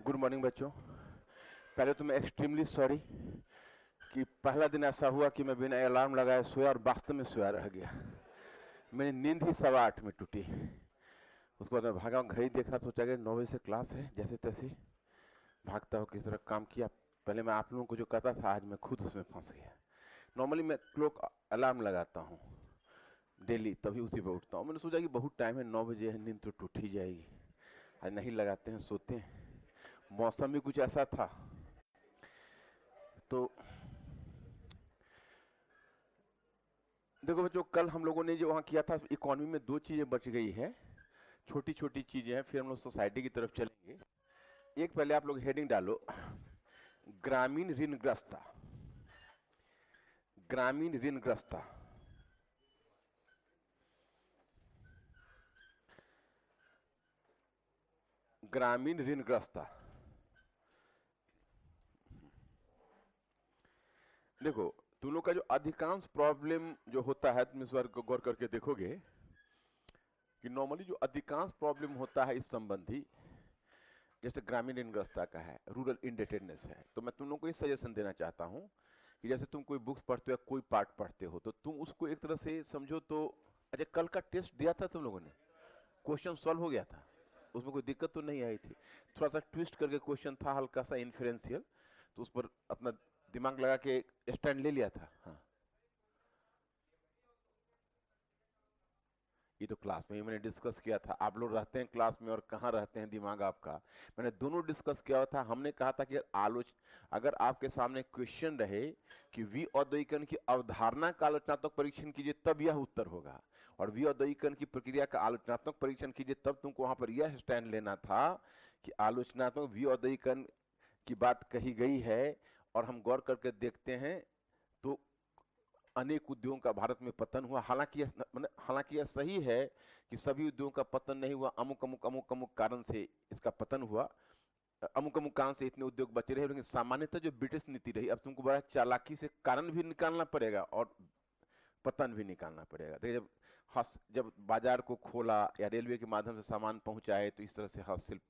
Good morning बच्चों। पहले तो मैं एक्सट्रीमली सॉरी कि पहला दिन ऐसा हुआ कि मैं बिना अलार्म लगाए सोया और वास्तव में सोया रह गया। मेरी नींद ही 8:15 में टूटी। उसके बाद मैं भागा, घड़ी देखा, सोचा कि 9 बजे से क्लास है। जैसे तैसे भागता हुआ किस तरह काम किया। पहले मैं आप लोगों को जो कहता था, आज मैं खुद उसमें फंस गया। नॉर्मली मैं क्लॉक अलार्म लगाता हूँ डेली, तभी उसी पर उठता हूँ। मैंने सोचा कि बहुत टाइम है, 9 बजे है, नींद तो टूट ही जाएगी। आज नहीं लगाते हैं, सोते हैं। मौसम भी कुछ ऐसा था तो देखो बच्चों, कल हम लोगों ने जो वहाँ किया था, इकोनॉमी में 2 चीजें बच गई है, छोटी छोटी चीजें हैं। फिर हम लोग सोसाइटी की तरफ चलेंगे। एक पहले आप लोग हेडिंग डालो, ग्रामीण ऋणग्रस्ता। ग्रामीण ऋणग्रस्ता। ग्रामीण ऋणग्रस्ता। देखो, तुम लोग का जो अधिकांश प्रॉब्लम जो होता है, तुम इस बार को गौर करके देखोगे कि नॉर्मली जो अधिकांश प्रॉब्लम होता है इस संबंधी, जैसे ग्रामीण ऋणग्रस्ता का है, रूरल इंडेटेडनेस है, तो मैं तुम लोग को ये सजेशन देना चाहता हूं कि जैसे तुम कोई बुक्स पढ़ते हो या कोई पार्ट पढ़ते हो, तो तुम उसको एक तरह से समझो तो। अच्छा, कल का टेस्ट दिया था तुम लोगों ने? क्वेश्चन सॉल्व हो गया था? उसमें कोई दिक्कत तो नहीं आई थी? थोड़ा सा ट्विस्ट करके क्वेश्चन था, हल्का सा इन्फ्रेंशियल, तो उस पर अपना दिमाग लगा के स्टैंड ले लिया था। हाँ, ये तो क्लास में ही मैंने डिस्कस किया था। आप लोग रहते हैं क्लास में और कहाँ रहते हैं दिमाग आपका। मैंने दोनों डिस्कस किया हुआ था। हमने कहा था कि अगर आपके सामने क्वेश्चन रहे कि विऔद्योगीकरण की अवधारणा का आलोचनात्मक परीक्षण कीजिए, तब यह उत्तर होगा, और विऔद्योगीकरण की प्रक्रिया का आलोचनात्मक परीक्षण कीजिए, तब तुमको वहां पर यह स्टैंड लेना था कि आलोचनात्मक विऔद्योगीकरण की बात कही गई है। और हम गौर करके देखते हैं तो अनेक उद्योगों का भारत में पतन हुआ। हालांकि यह सही है कि सभी उद्योगों का पतन नहीं हुआ, अमुक अमुक अमुक अमुक कारण से इसका पतन हुआ, अमुक अमुक कारण से इतने उद्योग बचे रहे। लेकिन सामान्यतः जो ब्रिटिश नीति रही, अब तुमको बड़ा चालाकी से कारण भी निकालना पड़ेगा और पतन भी निकालना पड़ेगा। देखिए, जब बाजार को खोला या रेलवे के माध्यम से सामान पहुंचाए, तो इस तरह से हस्तशिल्प,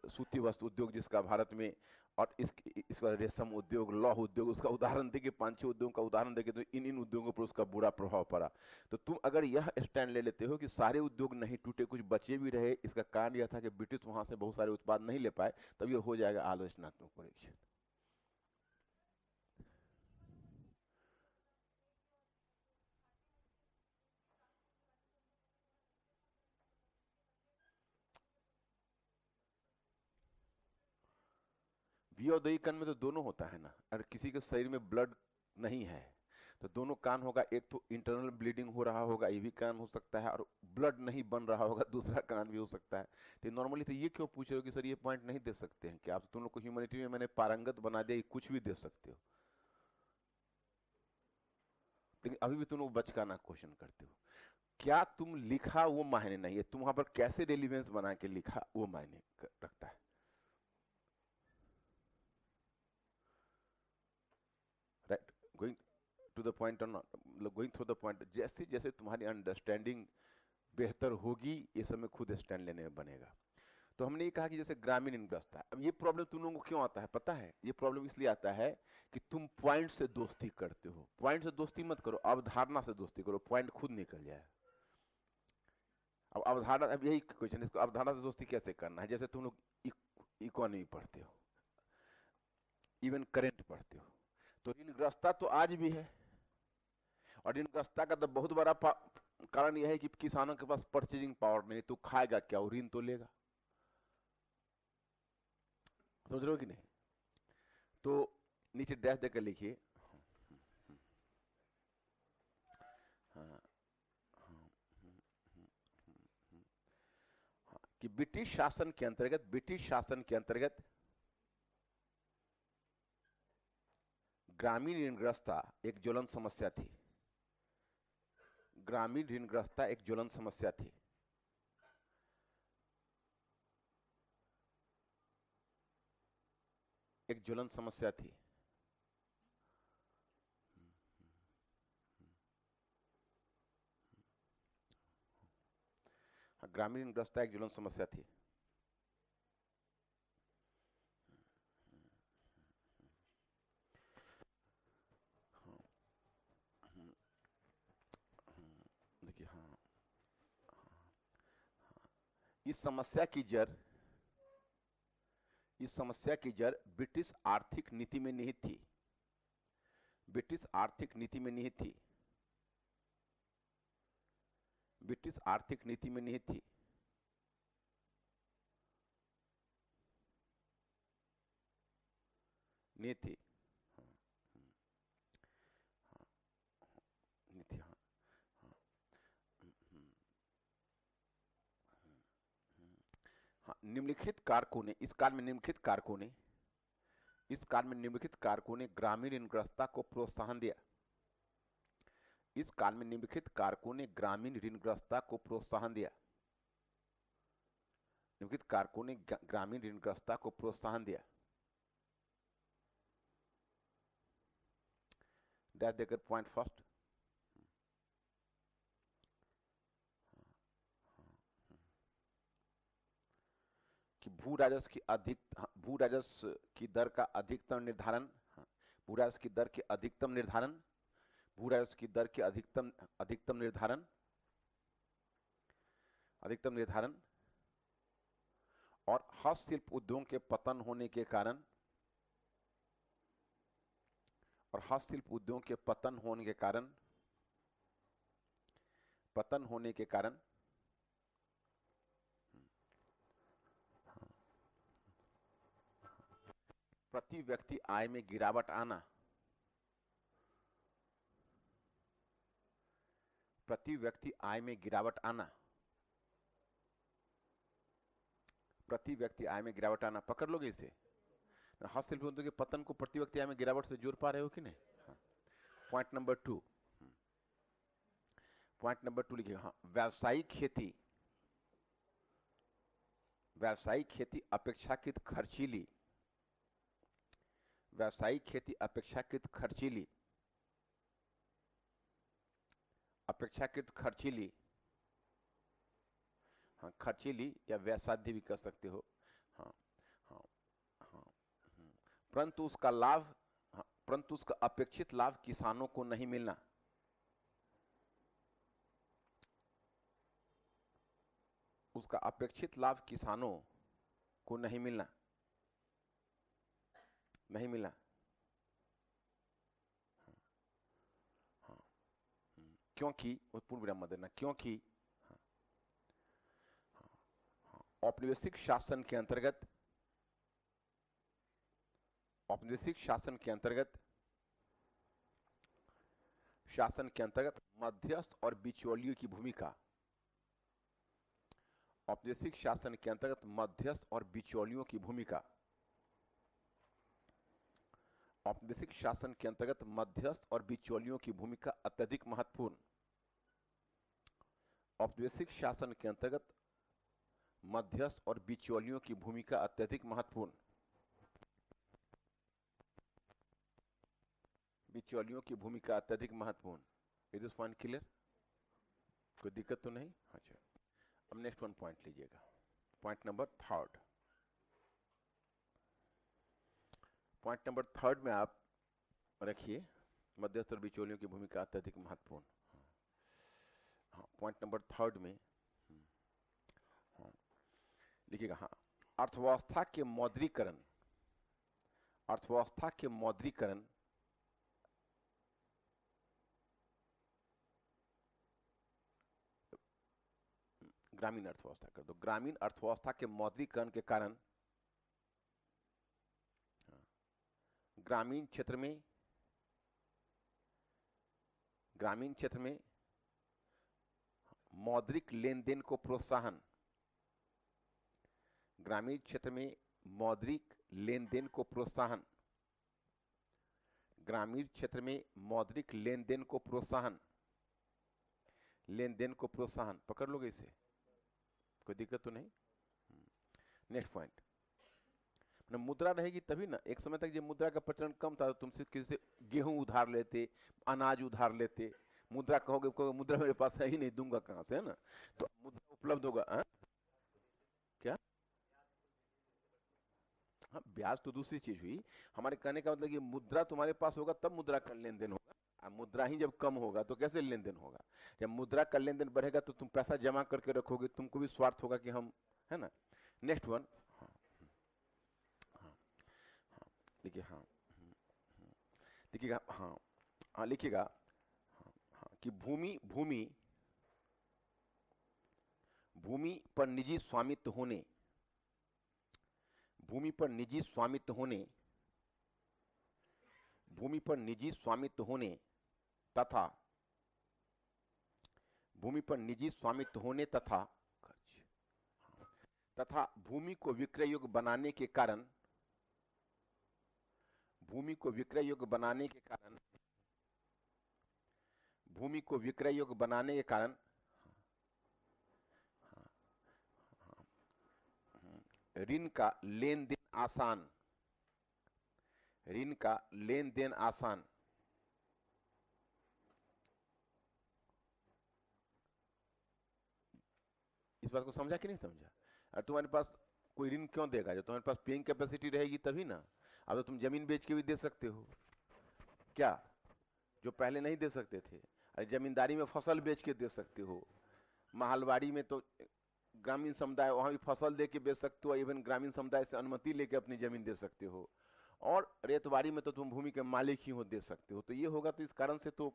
सूती वस्त्र उद्योग जिसका भारत में, और इसका रेशम उद्योग, लौह उद्योग, उसका उदाहरण देके 5-6 उद्योगों का उदाहरण देके, तो इन इन उद्योगों पर उसका बुरा प्रभाव पड़ा। तो तुम अगर यह स्टैंड ले लेते हो कि सारे उद्योग नहीं टूटे, कुछ बचे भी रहे, इसका कारण यह था कि ब्रिटिश वहां से बहुत सारे उत्पाद नहीं ले पाए, तब यह हो जाएगा आलोचनात्मक परीक्षण। विऔद्योगीकरण में तो दोनों होता है ना। अगर किसी के शरीर में ब्लड नहीं है तो दोनों कारण होगा। एक तो इंटरनल ब्लीडिंग हो रहा होगा, ये भी कारण हो सकता है, और ब्लड नहीं बन रहा होगा, दूसरा कारण भी हो सकता है। तो नॉर्मली तो ये क्यों पूछ रहे हो कि सर ये पॉइंट नहीं दे सकते हैं? कि आप, तुम लोग को ह्यूमैनिटी में मैंने पारंगत बना दिया, कुछ भी दे सकते हो, लेकिन अभी भी तुम लोग बचकाना क्वेश्चन करते हो। क्या तुम लिखा वो मायने नहीं है, तुम वहां पर कैसे रेलिवेंस बना के लिखा वो मायने रखता है। Right, going to the point और नॉट, मतलब गोइंग थ्रू द पॉइंट। जैसे जैसे तुम्हारी अंडरस्टैंडिंग बेहतर होगी, ये सब में खुद स्टैंड लेने में बनेगा। तो हमने ये कहा कि जैसे ग्रामीण इंफ्रास्ट्रक्चर, अब ये प्रॉब्लम तुम लोगों को क्यों आता है पता है? ये प्रॉब्लम इसलिए आता है कि तुम पॉइंट से दोस्ती करते हो। पॉइंट से दोस्ती मत करो, अवधारणा से दोस्ती करो, पॉइंट खुद निकल जाए। अब अवधारणा, अब यही क्वेश्चन, इसको अवधारणा से दोस्ती कैसे करना है? जैसे तुम लोग इकोनॉमी पढ़ते हो, इवन करेंट पढ़ते हो, तो ऋणग्रस्तता तो आज भी है। और ऋणग्रस्तता का तो बहुत बड़ा कारण यह है कि किसानों के पास परचेजिंग पावर नहीं, तो खाएगा क्या? वो ऋण तो लेगा। समझ रहे हो कि नहीं? तो नीचे डैश देकर लिखिए, हाँ, कि ब्रिटिश शासन के अंतर्गत ग्रामीण ऋणग्रस्तता एक ज्वलंत समस्या थी। ग्रामीण ऋणग्रस्तता एक ज्वलंत समस्या थी। एक ज्वलंत समस्या थी। हाँ, ग्रामीण ऋणग्रस्तता एक ज्वलंत समस्या थी। इस समस्या की जड़ ब्रिटिश आर्थिक नीति में निहित थी। ब्रिटिश आर्थिक नीति में निहित थी। ब्रिटिश आर्थिक नीति में निहित थी। निहित थी। नीति, हाँ। हाँ, निम्नलिखित कारकों ने, इस काल में निम्नलिखित कारकों ने ग्रामीण ऋणग्रस्तता को प्रोत्साहन दिया। इस काल में निम्नलिखित कारकों ने ग्रामीण ऋणग्रस्तता को प्रोत्साहन दिया। निम्नलिखित कारकों ने ग्रामीण ऋणग्रस्तता को प्रोत्साहन दिया। डैश देकर पॉइंट फर्स्ट। कि भू राजस्व की दर का अधिकतम निर्धारण, भू राजस्व की दर के अधिकतम निर्धारण, भू राजस्व की दर के अधिकतम निर्धारण और हस्तशिल्प उद्योग के पतन होने के कारण, प्रति व्यक्ति आय में गिरावट आना, प्रति व्यक्ति आय में गिरावट आना, पकड़ लोगे इसे। हस्तशिल्प उद्योग के पतन को प्रति व्यक्ति आय में गिरावट से जोड़ पा रहे हो कि नहीं? पॉइंट नंबर 2 लिखिएगा। हाँ, व्यावसायिक खेती अपेक्षाकृत खर्चीली, हाँ, खर्चीली या व्यवसाध्य भी कह सकते हो। हाँ, हाँ, हाँ, परंतु उसका अपेक्षित लाभ किसानों को नहीं मिलना। उसका अपेक्षित लाभ किसानों को नहीं मिलना। हाँ, क्योंकि पूर्ण विराम मत देना, क्योंकि औपनिवेशिक शासन के अंतर्गत मध्यस्थ और बिचौलियों की भूमिका, औपनिवेशिक शासन के अंतर्गत मध्यस्थ और बिचौलियों की भूमिका, औपनिवेशिक शासन के अंतर्गत मध्यस्थ और बिचौलियों की भूमिका अत्यधिक महत्वपूर्ण। औपनिवेशिक शासन के अंतर्गत मध्यस्थ और बिचौलियों की भूमिका अत्यधिक महत्वपूर्ण। बिचौलियों की भूमिका अत्यधिक महत्वपूर्ण। Is this point clear? कोई दिक्कत तो नहीं? अच्छा, अब नेक्स्ट वन पॉइंट लीजिएगा। Point number 3। पॉइंट नंबर 3 में आप रखिए मध्यस्थ और बिचौलियों की भूमिका अत्यधिक महत्वपूर्ण। हाँ, पॉइंट नंबर 3 में लिखिएगा। हाँ, अर्थव्यवस्था के मौद्रीकरण ग्रामीण अर्थव्यवस्था कर दो। ग्रामीण अर्थव्यवस्था के मौद्रीकरण के कारण ग्रामीण क्षेत्र में मौद्रिक लेन देन को प्रोत्साहन, ग्रामीण क्षेत्र में मौद्रिक लेन देन को प्रोत्साहन, ग्रामीण क्षेत्र में मौद्रिक लेन देन को प्रोत्साहन, पकड़ लोगे इसे? कोई दिक्कत तो नहीं? नेक्स्ट पॉइंट, मुद्रा रहेगी तभी ना। एक समय तक जब मुद्रा का प्रचलन कम था तो तुमसे किसी से गेहूं उधार लेते, अनाज उधार लेते। मुद्रा कहोगे मुद्रा मेरे पास है ही नहीं, दूंगा कहां से, है ना? तो मुद्रा उपलब्ध होगा। क्या? हाँ, ब्याज तो दूसरी चीज हुई। हमारे कहने का मतलब ये मुद्रा तुम्हारे पास होगा तब मुद्रा का लेन देन होगा। मुद्रा ही जब कम होगा तो कैसे लेन देन होगा? जब मुद्रा का लेन देन बढ़ेगा तो तुम पैसा जमा करके रखोगे, तुमको भी स्वार्थ होगा कि हम, है ना। नेक्स्ट वन, हाँ हाँ हाँ, देखिए, हाँ लिखिएगा, हाँ हाँ लिखिएगा, हाँ हाँ, कि भूमि भूमि भूमि पर निजी स्वामित्व होने, भूमि पर निजी स्वामित्व होने, भूमि पर निजी स्वामित्व होने तथा भूमि पर निजी स्वामित्व होने तथा भूमि को विक्रय योग्य बनाने के कारण, भूमि को विक्रय योग्य बनाने के कारण, भूमि को विक्रय योग्य बनाने के कारण ऋण का लेन देन आसान, ऋण का लेन देन आसान, इस बात को समझा कि नहीं समझा? और तुम्हारे पास कोई ऋण क्यों देगा? जब तुम्हारे पास पेइंग कैपेसिटी रहेगी तभी ना। अब तो तुम जमीन बेच के भी दे सकते हो क्या, जो पहले नहीं दे सकते थे? अरे जमींदारी में फसल बेच के दे सकते हो, महलवाड़ी में तो ग्रामीण समुदाय, वहां भी फसल दे के बेच सकते हो, इवन ग्रामीण समुदाय से अनुमति लेके अपनी जमीन दे सकते हो, और रेतवाड़ी में तो तुम भूमि के मालिक ही हो, दे सकते हो। तो ये होगा, तो इस कारण से तो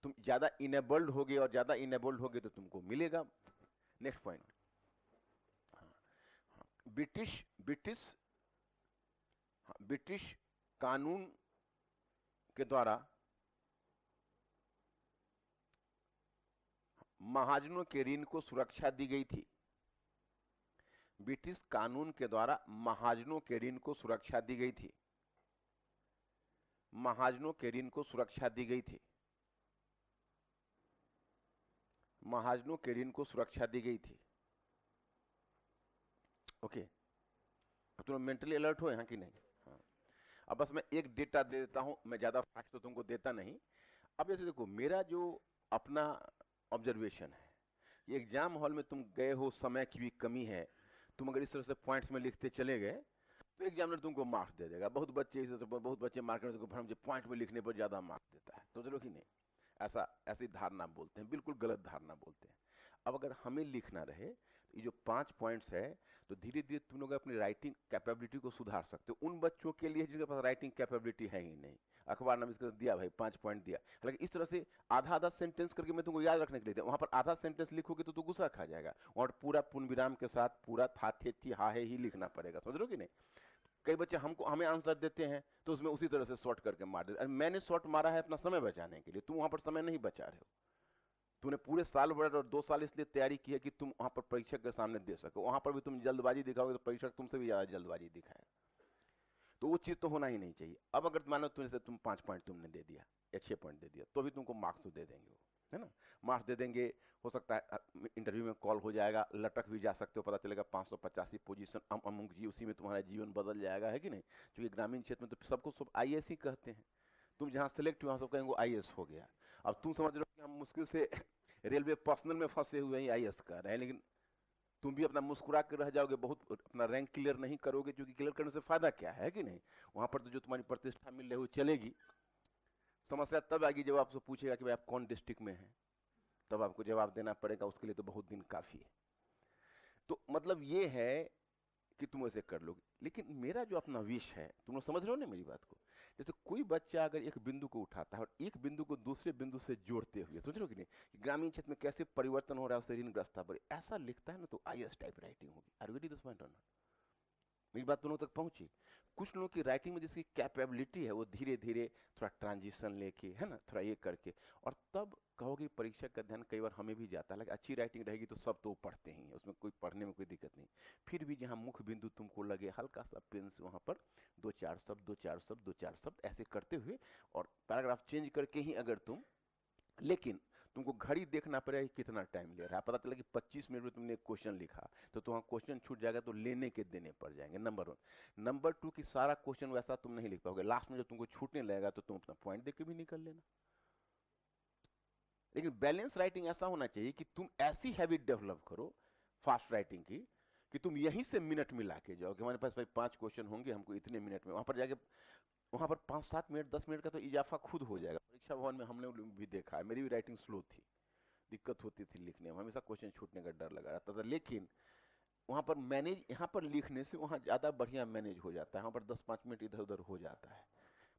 तुम ज्यादा इनेबल्ड होगे, और ज्यादा इनेबल्ड होगे तो तुमको मिलेगा। Next point, British British British कानून के द्वारा महाजनों के ऋण को सुरक्षा दी गई थी। ब्रिटिश कानून के द्वारा महाजनों के ऋण को सुरक्षा दी गई थी, महाजनों के ऋण को सुरक्षा दी गई थी, महाजनों के ऋण को सुरक्षा दी गई थी। ओके, अब तुम मेंटली अलर्ट हो यहाँ की नहीं? हाँ, अब बस मैं एक डेटा दे देता हूं, मैं ज्यादा फैक्ट तो तुमको देता नहीं। अब जैसे देखो, मेरा जो अपना ऑब्जर्वेशन है, ये एग्जाम हॉल में तुम गए हो, समय की भी कमी है, तुम अगर इस तरह से पॉइंट्स में लिखते चले गए तो एग्जामिनर तुमको मार्क्स दे देगा। बहुत बच्चे इस बहुत बच्चे मार्केट में तुमको पॉइंट में लिखने पर ज्यादा मार्क्स देता है, तो चलो कि नहीं, ऐसा ऐसी धारणा बोलते हैं, बिल्कुल गलत धारणा बोलते हैं। अब अगर हमें लिखना रहे तो ये जो 5 पॉइंट्स है, तो धीरे धीरे तुम लोग अपनी राइटिंग कैपेबिलिटी को सुधार सकते हो। उन बच्चों के लिए जिनके पास राइटिंग कैपेबिलिटी है ही नहीं, अखबार नाम इसका दिया भाई 5 पॉइंट दिया, हालांकि इस तरह से आधा आधा सेंटेंस करके मैं तुमको याद रखने के लिए दिया, वहां पर आधा सेंटेंस लिखोगे तो तू गुस्सा खा जाएगा, और पूरा पूर्ण विराम के साथ पूरा था थे थी हा है ही लिखना पड़ेगा, समझ लो कि नहीं। कई बच्चे हमें आंसर देते हैं तो उसमें उसी तरह से शॉर्ट करके मार देते। मैंने शॉर्ट मारा है अपना समय बचाने के लिए, तुम वहां पर समय नहीं बचा रहे हो। तूने पूरे साल भर और 2 साल इसलिए तैयारी की है कि तुम वहां पर परीक्षक के सामने दे सको, वहां पर भी तुम जल्दबाजी दिखाओगे तो परीक्षक तुमसे भी ज्यादा जल्दबाजी दिखाएगा, तो वो चीज तो होना ही नहीं चाहिए। अब अगर मानो तुम 5 पॉइंट तुमने दे दिया या 6 पॉइंट दे दिया, तो भी तुमको मार्क्स तो दे देंगे वो, है ना, मार्क्स दे देंगे। हो सकता है इंटरव्यू में कॉल हो जाएगा, लटक भी जा सकते हो, पता चलेगा 585 पोजीशन अमुक जी, उसी में तुम्हारा जीवन बदल जाएगा, है कि नहीं। क्योंकि ग्रामीण क्षेत्र में तो सबको सब आईएएस ही कहते हैं, तुम जहां सेलेक्ट हुए सब कहेंगे आईएएस हो गया। अब तुम समझ रहे हो कि हम मुश्किल से रेलवे पर्सनल में फंसे हुए हैं, आईएएस कर रहे हैं, लेकिन तुम भी अपना मुस्कुरा कर रह जाओगे, बहुत अपना रैंक क्लियर नहीं करोगे, क्योंकि क्लियर करने से फायदा क्या है कि नहीं। वहां पर तो जो तुम्हारी प्रतिष्ठा मिल रही है वो चलेगी। समस्या तब आएगी जब आपसे पूछेगा कि भाई आप कौन डिस्ट्रिक्ट में हैं, तब आपको जवाब देना पड़ेगा, उसके लिए तो बहुत दिन काफी है। तो मतलब ये है कि तुम ऐसे कर लोगे, लेकिन मेरा जो अपना विश है, तुम लोग समझ रहे हो ना मेरी बात को। जैसे कोई बच्चा अगर एक बिंदु को उठाता है और एक बिंदु को दूसरे बिंदु से जोड़ते हुए, समझ रहे हो कि नहीं, कि ग्रामीण क्षेत्र में कैसे परिवर्तन हो रहा है, उससे ऋणग्रस्तता पर ऐसा लिखता है ना, तो आईएएस टाइप राइटिंग होगी। Are you getting this point और नॉट? मेरी बात दोनों तक पहुंची? कुछ लोगों की राइटिंग में जिसकी कैपेबिलिटी है, वो धीरे धीरे थोड़ा ट्रांजिशन लेके, है ना, थोड़ा ये करके, और तब कहोगे परीक्षक का ध्यान कई बार हमें भी जाता है, लेकिन अच्छी राइटिंग रहेगी तो सब तो पढ़ते ही हैं, उसमें कोई पढ़ने में कोई दिक्कत नहीं। फिर भी जहां मुख्य बिंदु तुमको लगे, हल्का सा पेन से वहां पर 2-4 शब्द 2-4 शब्द 2-4 शब्द ऐसे करते हुए, और पैराग्राफ चेंज करके ही अगर तुम, लेकिन तुमको घड़ी देखना पड़ेगा कि कितना टाइम ले रहा है। पता चला कि 25 मिनट में तुमने एक क्वेश्चन लिखा, तो तुम्हारा क्वेश्चन छूट जाएगा, तो लेने के देने पड़ जाएंगे, नंबर 1। नंबर 2 कि सारा क्वेश्चन वैसा तुम नहीं लिख पाओगे, लास्ट में जब तुमको छूटने लगेगा तो तुम अपना पॉइंट देके भी निकल लेना। लेकिन बैलेंस राइटिंग ऐसा होना चाहिए कि तुम ऐसी हैबिट डेवलप करो फास्ट राइटिंग की, कि तुम यहीं से मिनट मिला के जाओ कि हमारे पास भाई 5 क्वेश्चन होंगे, हमको इतने मिनट में, वहां पर जाके वहां पर 5-7 मिनट 10 मिनट का तो इजाफा खुद हो जाएगा। परीक्षा भवन में हमने भी देखा है, मेरी भी राइटिंग स्लो थी, दिक्कत होती थी लिखने में, हमेशा क्वेश्चन छूटने का डर लगा रहता था। लेकिन वहां पर मैनेज, यहाँ पर लिखने से वहां ज्यादा बढ़िया मैनेज हो जाता है। वहां पर 10-5 मिनट इधर उधर हो जाता है,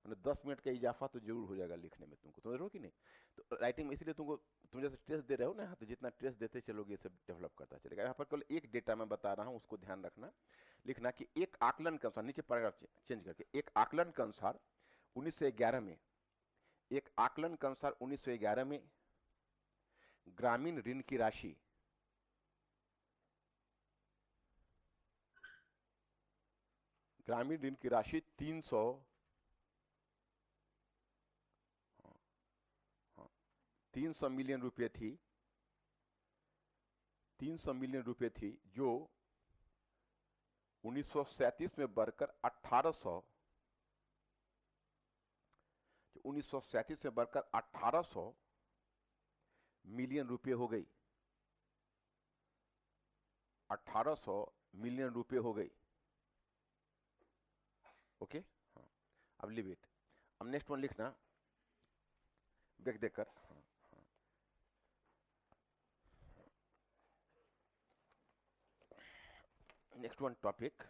मतलब 10 मिनट का इजाफा तो जरूर हो जाएगा लिखने में, तुमको समझ रहे हो कि नहीं। तो राइटिंग में इसलिए तुमको, तुम जैसे स्ट्रेस दे रहे हो ना, तो जितना स्ट्रेस देते चलोगे ये सब डेवलप करता चलेगा। यहाँ पर केवल एक डेटा मैं बता रहा हूँ, उसको ध्यान रखना, लिखना कि एक आकलन के अनुसार, नीचे पैराग्राफ चेंज करके, एक आकलन के अनुसार 1911 में, एक आकलन के अनुसार 1911 में ग्रामीण ऋण की राशि, ग्रामीण ऋण की राशि 300 मिलियन रुपए थी, 300 मिलियन रुपए थी, जो 1937 में बढ़कर 1800, जो 1937 में बढ़कर 1800 मिलियन रुपए हो गई, 1800 मिलियन रुपए हो गई। ओके, हाँ, अब लिव इट। अब नेक्स्ट वन लिखना ब्रेक देकर। नेक्स्ट वन टॉपिक,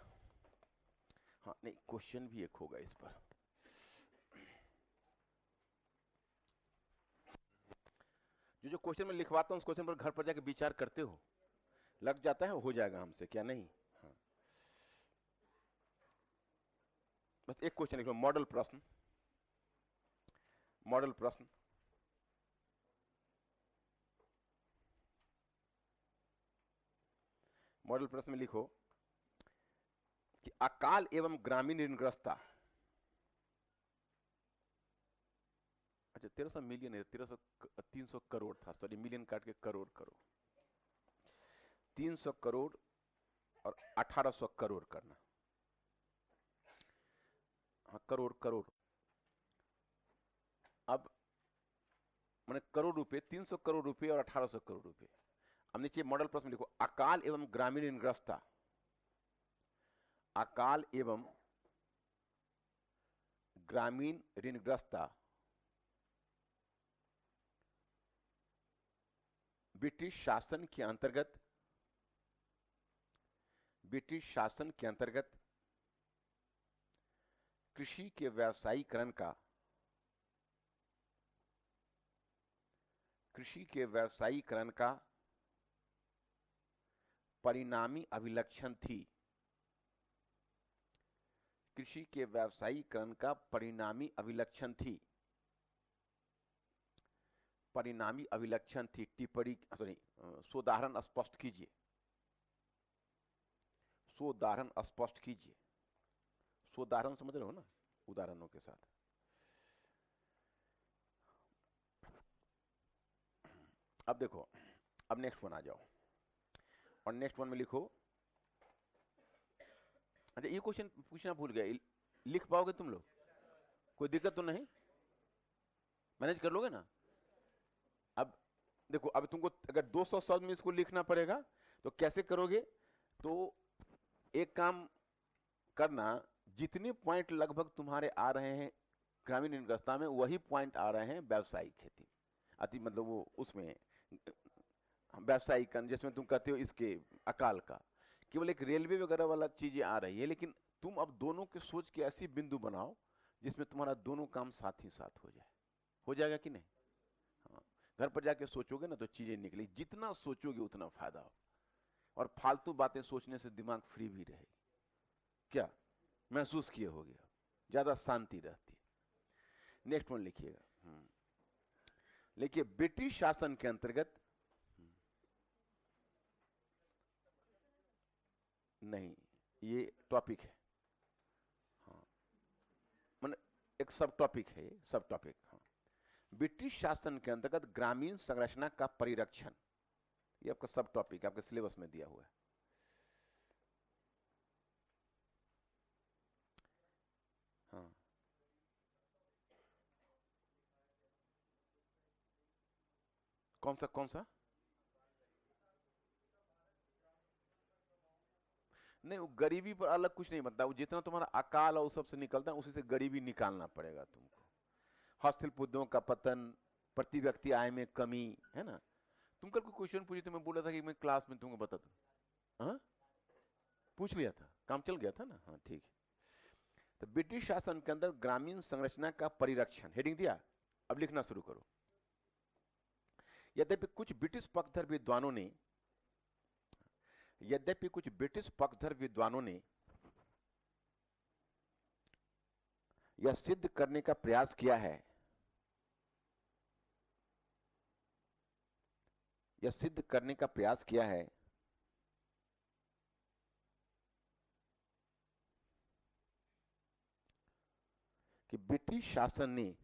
हाँ नहीं, क्वेश्चन भी एक होगा इस पर। जो क्वेश्चन में लिखवाता हूँ उस क्वेश्चन पर घर पर जाके विचार करते हो, लग जाता है, हो जाएगा हमसे, क्या नहीं। हाँ, बस एक क्वेश्चन लिख लो, मॉडल प्रश्न, मॉडल प्रश्न। मॉडल प्रश्न में लिखो कि अकाल एवं ग्रामीण ऋणग्रस्तता, अच्छा 1300 मिलियन है, 300 करोड़ था, सॉरी मिलियन काट के करोड़ करो, 300 करोड़ और 1800 करोड़ करना, हाँ करोड़ करोड़। अब मैंने करोड़ रुपए, 300 करोड़ रुपए और 1800 करोड़ रुपए। अब नीचे मॉडल प्रश्न लिखो, अकाल एवं ग्रामीण ऋणग्रस्तता, अकाल एवं ग्रामीण ऋणग्रस्तता ब्रिटिश शासन के अंतर्गत, ब्रिटिश शासन के अंतर्गत कृषि के व्यावसायीकरण का, कृषि के व्यावसायीकरण का परिणामी अभिलक्षण थी, कृषि के व्यावसायीकरण का परिणामी अभिलक्षण थी, परिणामी अभिलक्षण थी। टिप्पणी, सॉरी, सोदाहरण स्पष्ट कीजिए, सोदाहरण स्पष्ट कीजिए। सोदाहरण समझ रहे हो ना, उदाहरणों के साथ। अब देखो, अब नेक्स्ट वन आ जाओ, और नेक्स्ट वन में लिखो, अच्छा ये क्वेश्चन पूछना भूल गया, लिख पाओगे तुम लोग, कोई दिक्कत तो नहीं, मैनेज कर लोगे ना। अब देखो, अब तुमको अगर 200 शब्द में इसको लिखना पड़ेगा तो कैसे करोगे, तो एक काम करना, जितने पॉइंट लगभग तुम्हारे आ रहे हैं ग्रामीण ऋणग्रस्तता में, वही पॉइंट आ रहे हैं व्यावसायिक खेती, अति मतलब वो उसमें व्यावसायिक, जिसमें तुम कहते हो इसके अकाल का, केवल एक रेलवे वगैरह वाला चीजें आ रही है। लेकिन तुम अब दोनों के सोच के ऐसी बिंदु बनाओ जिसमें तुम्हारा दोनों काम साथ ही साथ हो जाए। हो जाएगा कि नहीं? हाँ, घर पर जाके सोचोगे ना तो चीजें निकली, जितना सोचोगे उतना फायदा हो, और फालतू बातें सोचने से दिमाग फ्री भी रहेगी। क्या महसूस किए होगे, ज्यादा शांति रहती है। नेक्स्ट वन लिखिएगा, देखिए ब्रिटिश शासन के अंतर्गत, नहीं ये टॉपिक है, हाँ मतलब एक सब टॉपिक है, सब टॉपिक। हाँ, ब्रिटिश शासन के अंतर्गत ग्रामीण संरचना का परिरक्षण, ये आपका सब टॉपिक आपके सिलेबस में दिया हुआ है। हाँ, कौन सा कौन सा? नहीं, वो गरीबी पर अलग कुछ नहीं बनता, वो जितना तुम्हारा अकाल और सबसे निकलता है उसी से गरीबी निकालना पड़ेगा तुमको। हस्तशिल्प उद्योग का पतन, प्रति व्यक्ति आय में कमी, है ना। तुम कल कोई क्वेश्चन पूछे तो मैं बोला था कि मैं क्लास में तुमको बता दूं। हाँ, पूछ लिया था, काम चल गया था ना। हाँ ठीक है। तो ब्रिटिश शासन के अंदर ग्रामीण संरचना का परिरक्षण, हेडिंग दिया, अब लिखना शुरू करो। यद्यपि कुछ ब्रिटिश पक्षधर विद्वानों ने यद्यपि कुछ ब्रिटिश पक्षधर विद्वानों ने यह सिद्ध करने का प्रयास किया है यह सिद्ध करने का प्रयास किया है कि ब्रिटिश शासन ने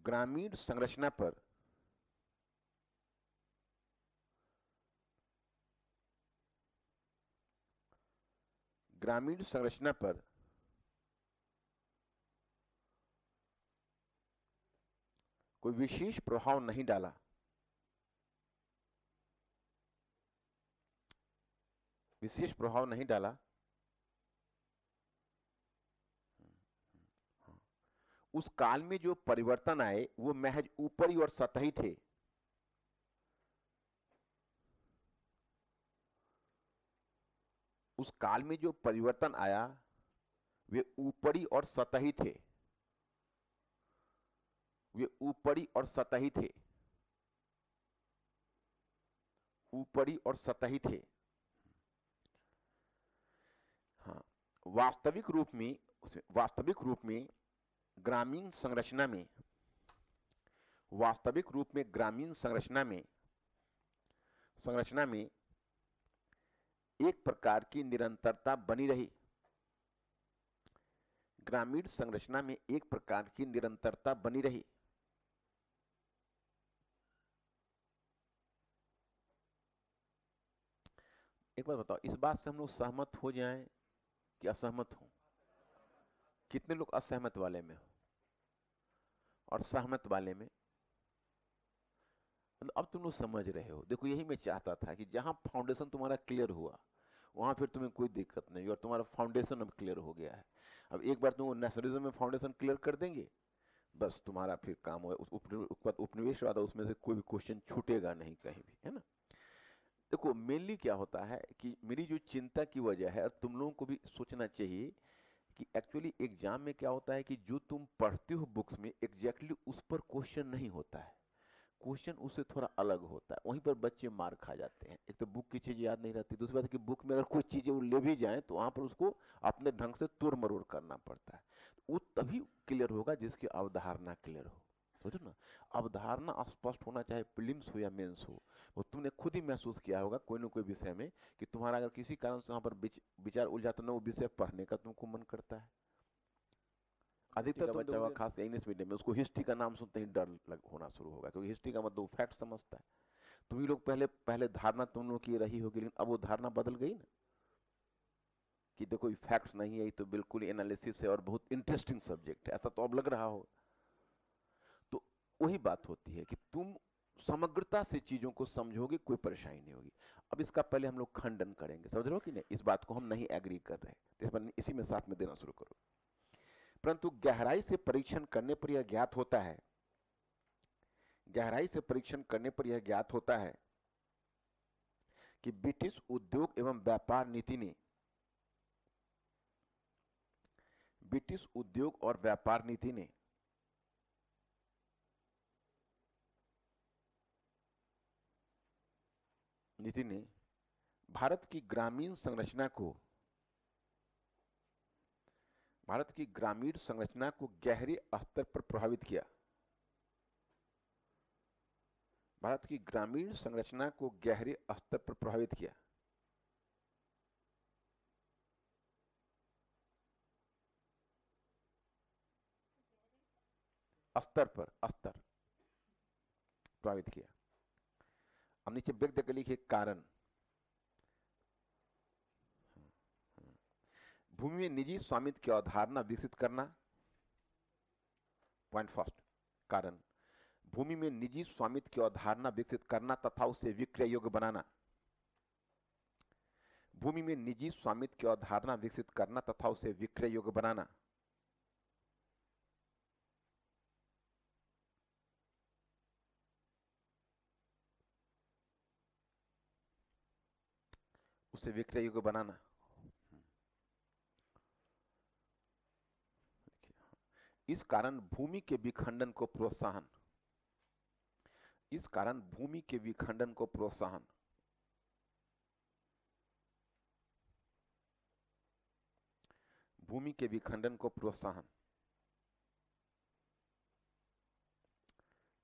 ग्रामीण संरचना पर कोई विशेष प्रभाव नहीं डाला। विशेष प्रभाव नहीं डाला। उस काल में जो परिवर्तन आए वो महज ऊपरी और सतही थे। उस काल में जो परिवर्तन आया वे ऊपरी और सतही थे। वे ऊपरी और सतही थे। ऊपरी और सतही थे। हाँ, वास्तविक रूप में ग्रामीण संरचना में वास्तविक रूप में ग्रामीण संरचना में एक प्रकार की निरंतरता बनी रही। ग्रामीण संरचना में एक प्रकार की निरंतरता बनी रही। एक बात बताओ, इस बात से हम लोग सहमत हो जाएं कि असहमत हो? कितने लोग असहमत वाले में हो और सहमत वाले में? मतलब अब तुम लोग समझ रहे हो। देखो, यही मैं चाहता था कि जहां फाउंडेशन तुम्हारा क्लियर हुआ वहां फिर तुम्हें कोई दिक्कत नहीं, और तुम्हारा फाउंडेशन अब क्लियर हो गया है। अब एक बार तुम नेशनलिज्म में फाउंडेशन क्लियर कर देंगे, बस तुम्हारा फिर काम हो। उपनिवेशवाद, उसमें से कोई भी क्वेश्चन छूटेगा नहीं कहीं भी, है ना। देखो, मेनली क्या होता है कि मेरी जो चिंता की वजह है, और तुम लोगों को भी सोचना चाहिए कि एक्चुअली एग्जाम में क्या होता है कि जो तुम पढ़ते हो बुक्स में एग्जैक्टली उस पर क्वेश्चन नहीं होता है। क्वेश्चन उससे थोड़ा अलग होता है, वहीं पर बच्चे मार खा जाते हैं। एक तो बुक की चीज याद नहीं रहती, दूसरी बात है कि बुक में अगर कोई चीजें वो ले भी जाए तो वहां पर उसको अपने ढंग से तोड़ मरोड़ करना पड़ता है। वो तभी क्लियर होगा जिसकी अवधारणा क्लियर हो। समझो ना, अवधारणा स्पष्ट होना, चाहे प्रीलिम्स हो या मेंस हो। वो तुमने खुद ही महसूस किया होगा कोई न कोई विषय में कि तुम्हारा अगर किसी कारण से वहां पर विचार उलझा तो ना वो विषय पढ़ने का तुमको मन करता है। अधिकतर बच्चा होगा खास इंग्लिश मीडियम में, उसको हिस्ट्री का नाम सुनते ही डर होना शुरू होगा, क्योंकि हिस्ट्री का मतलब फैक्ट समझता है। तुम ही लोग पहले धारणा तुम लोग की रही होगी, लेकिन अब वो धारणा बदल गई ना कि देखो ये फैक्ट्स नहीं है, ये तो बिल्कुल एनालिसिस है और बहुत इंटरेस्टिंग सब्जेक्ट है, ऐसा तो अब लग रहा हो। तो वही बात होती है कि तुम समग्रता से चीजों को समझोगे, कोई परेशानी नहीं होगी। अब इसका पहले हम लोग खंडन करेंगे, समझ रहे हो कि नहीं? इस बात को हम नहीं एग्री कर रहे, तो इसी में साथ में देना शुरू करो। परंतु गहराई से परीक्षण करने पर यह ज्ञात होता है कि ब्रिटिश उद्योग एवं व्यापार नीति ने भारत की ग्रामीण संरचना को गहरे स्तर पर प्रभावित किया। भारत की ग्रामीण संरचना को गहरे स्तर पर प्रभावित किया। स्तर प्रभावित किया। अब नीचे ब्रेक देकर लिखिए कारण। भूमि में निजी स्वामित्व की अवधारणा विकसित करना, पॉइंट फर्स्ट। कारण, भूमि में निजी स्वामित्व की अवधारणा विकसित करना तथा उसे विक्रय योग्य बनाना। भूमि में निजी स्वामित्व की अवधारणा विकसित करना तथा उसे विक्रय योग्य बनाना। उसे विक्रय योग्य बनाना। इस कारण भूमि के विखंडन को प्रोत्साहन। इस कारण भूमि के विखंडन को प्रोत्साहन। भूमि के विखंडन को प्रोत्साहन।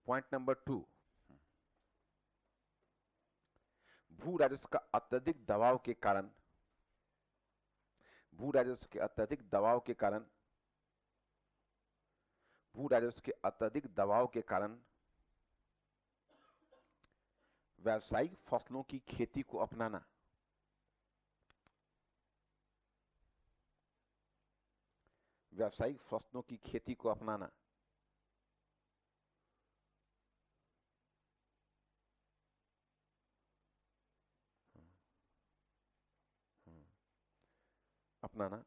पॉइंट नंबर 2, भू राजस्व का अत्यधिक दबाव के कारण, भू राजस्व के अत्यधिक दबाव के कारण, भू राजस्व के अत्यधिक दबाव के कारण व्यावसायिक फसलों की खेती को अपनाना। व्यावसायिक फसलों की खेती को अपनाना। अपनाना।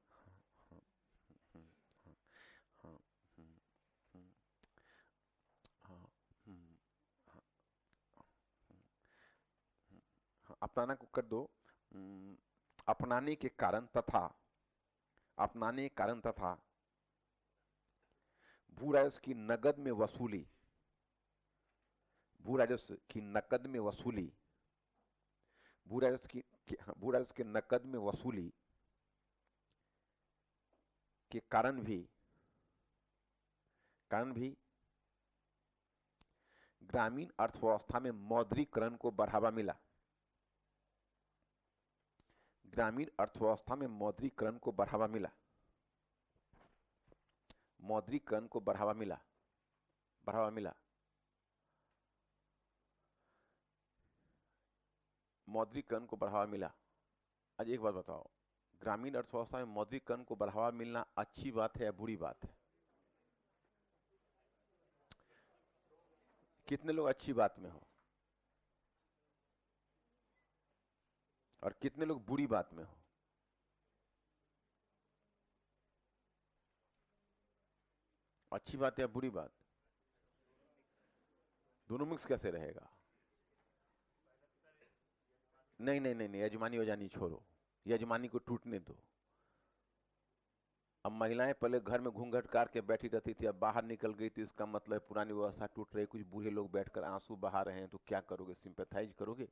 अपनाना को कर दो। अपनाने के कारण तथा, अपनाने के कारण तथा भू राजस्व की नकद में वसूली, भू राजस्व की नकद में वसूली, भू राजस्व के नकद में वसूली के कारण भी ग्रामीण अर्थव्यवस्था में मौद्रीकरण को बढ़ावा मिला। ग्रामीण अर्थव्यवस्था में मौद्रीकरण को बढ़ावा मिला। मौद्रीकरण को बढ़ावा मिला। बढ़ावा मिला। मौद्रीकरण को बढ़ावा मिला। आज एक बात बताओ, ग्रामीण अर्थव्यवस्था में मौद्रीकरण को बढ़ावा मिलना अच्छी बात है या बुरी बात है? कितने लोग अच्छी बात में हो और कितने लोग बुरी बात में हो? अच्छी बात या बुरी बात? दोनों मिक्स कैसे रहेगा? नहीं नहीं नहीं नहीं, यजमानी वजानी छोड़ो, यजमानी को टूटने दो। अब महिलाएं पहले घर में घूंघट काट के बैठी रहती थी, अब बाहर निकल गई तो इसका मतलब पुरानी व्यवस्था टूट रही। कुछ बूढ़े लोग बैठकर आंसू बहा रहे हैं, तो क्या करोगे? सिंपैथाइज करोगे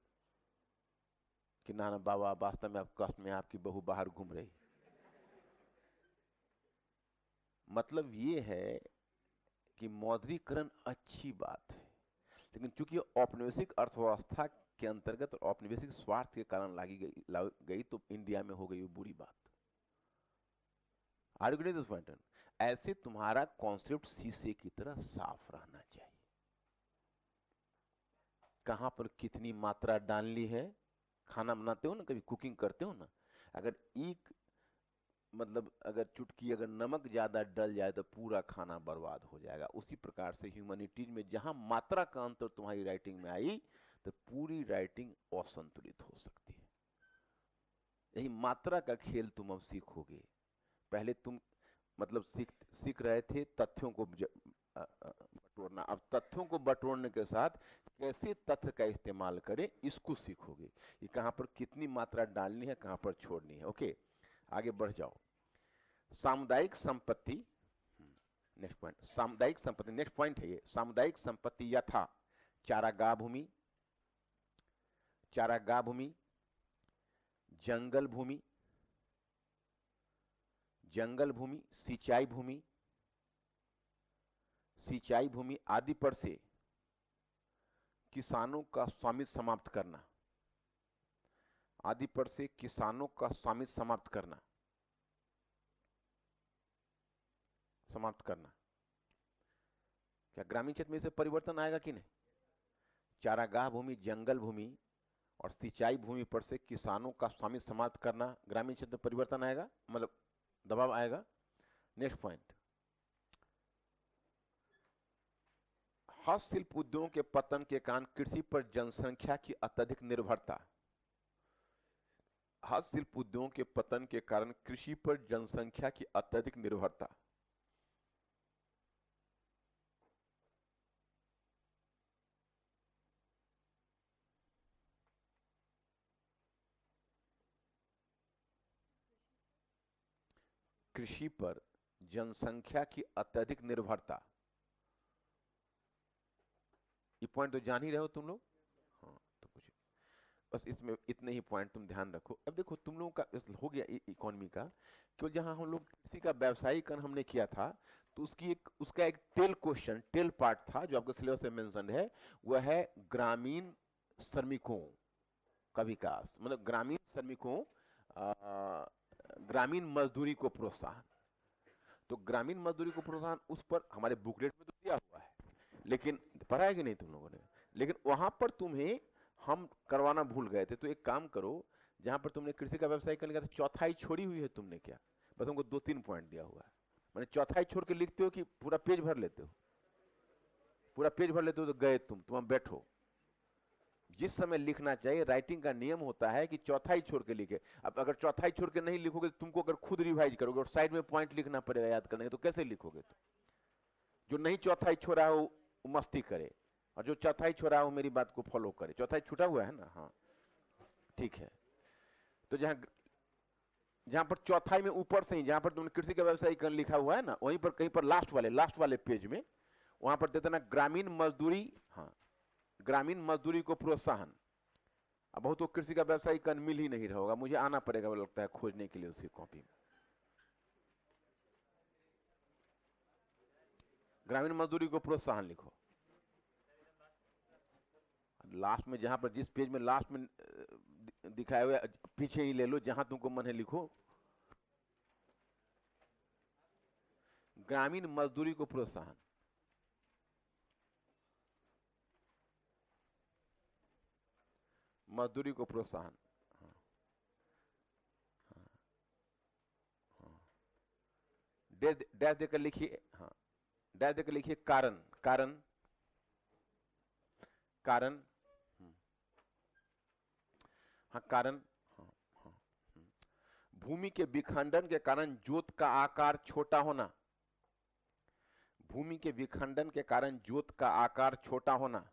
कि ना ना बाबा, वास्तव में आप कष्ट में आपकी बहू बाहर घूम रही? मतलब ये है कि मौद्रीकरण अच्छी बात है, लेकिन चूंकि औपनिवेशिक अर्थव्यवस्था के अंतर्गत और औपनिवेशिक स्वार्थ के कारण लाई गई तो इंडिया में हो गई वो बुरी बात। Are you getting this point? ऐसे तुम्हारा कॉन्सेप्ट शीशे की तरह साफ रहना चाहिए। कहां पर कितनी मात्रा डालनी है? खाना बनाते हो ना, कभी कुकिंग करते हो ना, अगर एक मतलब अगर चुटकी अगर नमक ज्यादा डल जाए तो पूरा खाना बर्बाद हो जाएगा। उसी प्रकार से ह्यूमैनिटीज में जहां मात्रा का अंतर तुम्हारी राइटिंग में आई तो पूरी राइटिंग असंतुलित हो सकती है। यही मात्रा का खेल तुम अब सीखोगे। पहले तुम मतलब सीख रहे थे तथ्यों को बटोरना, अब तथ्यों को बटोरने के साथ कैसे तथ्य का इस्तेमाल करें इसको सीखोगे। ये कहां पर कितनी मात्रा डालनी है, कहां पर छोड़नी है। ओके, आगे बढ़ जाओ। सामुदायिक संपत्ति, नेक्स्ट पॉइंट, सामुदायिक संपत्ति, नेक्स्ट पॉइंट है ये। सामुदायिक संपत्ति यथा चारागाह भूमि, चारागाह भूमि, जंगल भूमि, जंगल भूमि, सिंचाई भूमि, सिंचाई भूमि आदि पर से किसानों का स्वामित्व समाप्त करना, आदि पर से किसानों का स्वामित्व समाप्त करना, समाप्त करना। क्या ग्रामीण क्षेत्र में इसे परिवर्तन आएगा कि नहीं? चारागाह भूमि, जंगल भूमि और सिंचाई भूमि पर से किसानों का स्वामित्व समाप्त करना, ग्रामीण क्षेत्र में परिवर्तन आएगा, मतलब दबाव आएगा। नेक्स्ट पॉइंट, हस्तशिल्प उद्योगों के पतन के कारण कृषि पर जनसंख्या की अत्यधिक निर्भरता। हस्तशिल्प उद्योगों के पतन के कारण कृषि पर जनसंख्या की अत्यधिक निर्भरता। कृषि पर जनसंख्या की अत्यधिक निर्भरता। ये पॉइंट तो जान ही रहे हो तुम लोग। हाँ तो कुछ बस इसमें इतने ही पॉइंट तुम ध्यान रखो। अब देखो तुम लोगों का हो गया इकोनॉमी का, क्यों जहां हम लोग कृषि का व्यावसायीकरण हमने किया था, तो उसका एक टेल क्वेश्चन, टेल पार्ट था जो आपके सिलेबस में मेंशन है, वह है ग्रामीण श्रमिकों का विकास, मतलब ग्रामीण श्रमिकों, ग्रामीण मजदूरी को प्रोत्साहन। तो ग्रामीण मजदूरी को प्रोत्साहन उस पर हमारे बुकलेट में तो दिया हुआ है, लेकिन पढ़ा है कि नहीं तुम लोगों ने, लेकिन वहां पर तुम्हें हम करवाना भूल गए थे। तो एक काम करो, जहां पर तुमने कृषि का व्यवसाय करने का तो चौथाई छोड़ी हुई है तुमने क्या, बस तुमको 2-3 पॉइंट दिया हुआ है। मैंने चौथाई छोड़ के लिखते हो कि पूरा पेज भर लेते हो? पूरा पेज भर लेते हो तो गए तुम बैठो। जिस समय लिखना चाहिए, राइटिंग का नियम होता है कि चौथाई छोड़ के लिखे। अब अगर चौथाई छोड़ के नहीं लिखोगे तो तुमको अगर खुद रिवाइज करोगे और साइड में पॉइंट लिखना पड़ेगा याद करने के, तो कैसे लिखोगे? तो जो नहीं चौथाई छोड़ा है वो मस्ती करे, और जो चौथाई छोड़ा है वो मेरी बात को फॉलो करे। चौथाई छूटा हुआ है ना? हाँ ठीक है। तो जहां जहां पर चौथाई में ऊपर से ही, जहां पर तुमने कृषि का व्यवसायीकरण लिखा हुआ है ना, वहीं पर कहीं पर लास्ट वाले पेज में वहां पर देते ना ग्रामीण मजदूरी। हाँ, ग्रामीण मजदूरी को प्रोत्साहन। अब बहुत तो कृषि का व्यवसायीकरण मिल ही नहीं रहा होगा, मुझे आना पड़ेगा वो लगता है खोजने के लिए उसकी कॉपी में। ग्रामीण मजदूरी को प्रोत्साहन लिखो। लास्ट में, जहां पर जिस पेज में लास्ट में दिखाया हुआ, पीछे ही ले लो, जहां तुमको मन है लिखो। ग्रामीण मजदूरी को प्रोत्साहन। मजदूरी को प्रोत्साहन। हाँ, हाँ, हाँ। डैश देकर लिखिए। हाँ, डैश देकर लिखिए कारण। कारण कारण हाँ कारण। हाँ, हाँ, भूमि के विखंडन के कारण जोत का आकार छोटा होना। भूमि के विखंडन के कारण जोत का आकार छोटा होना।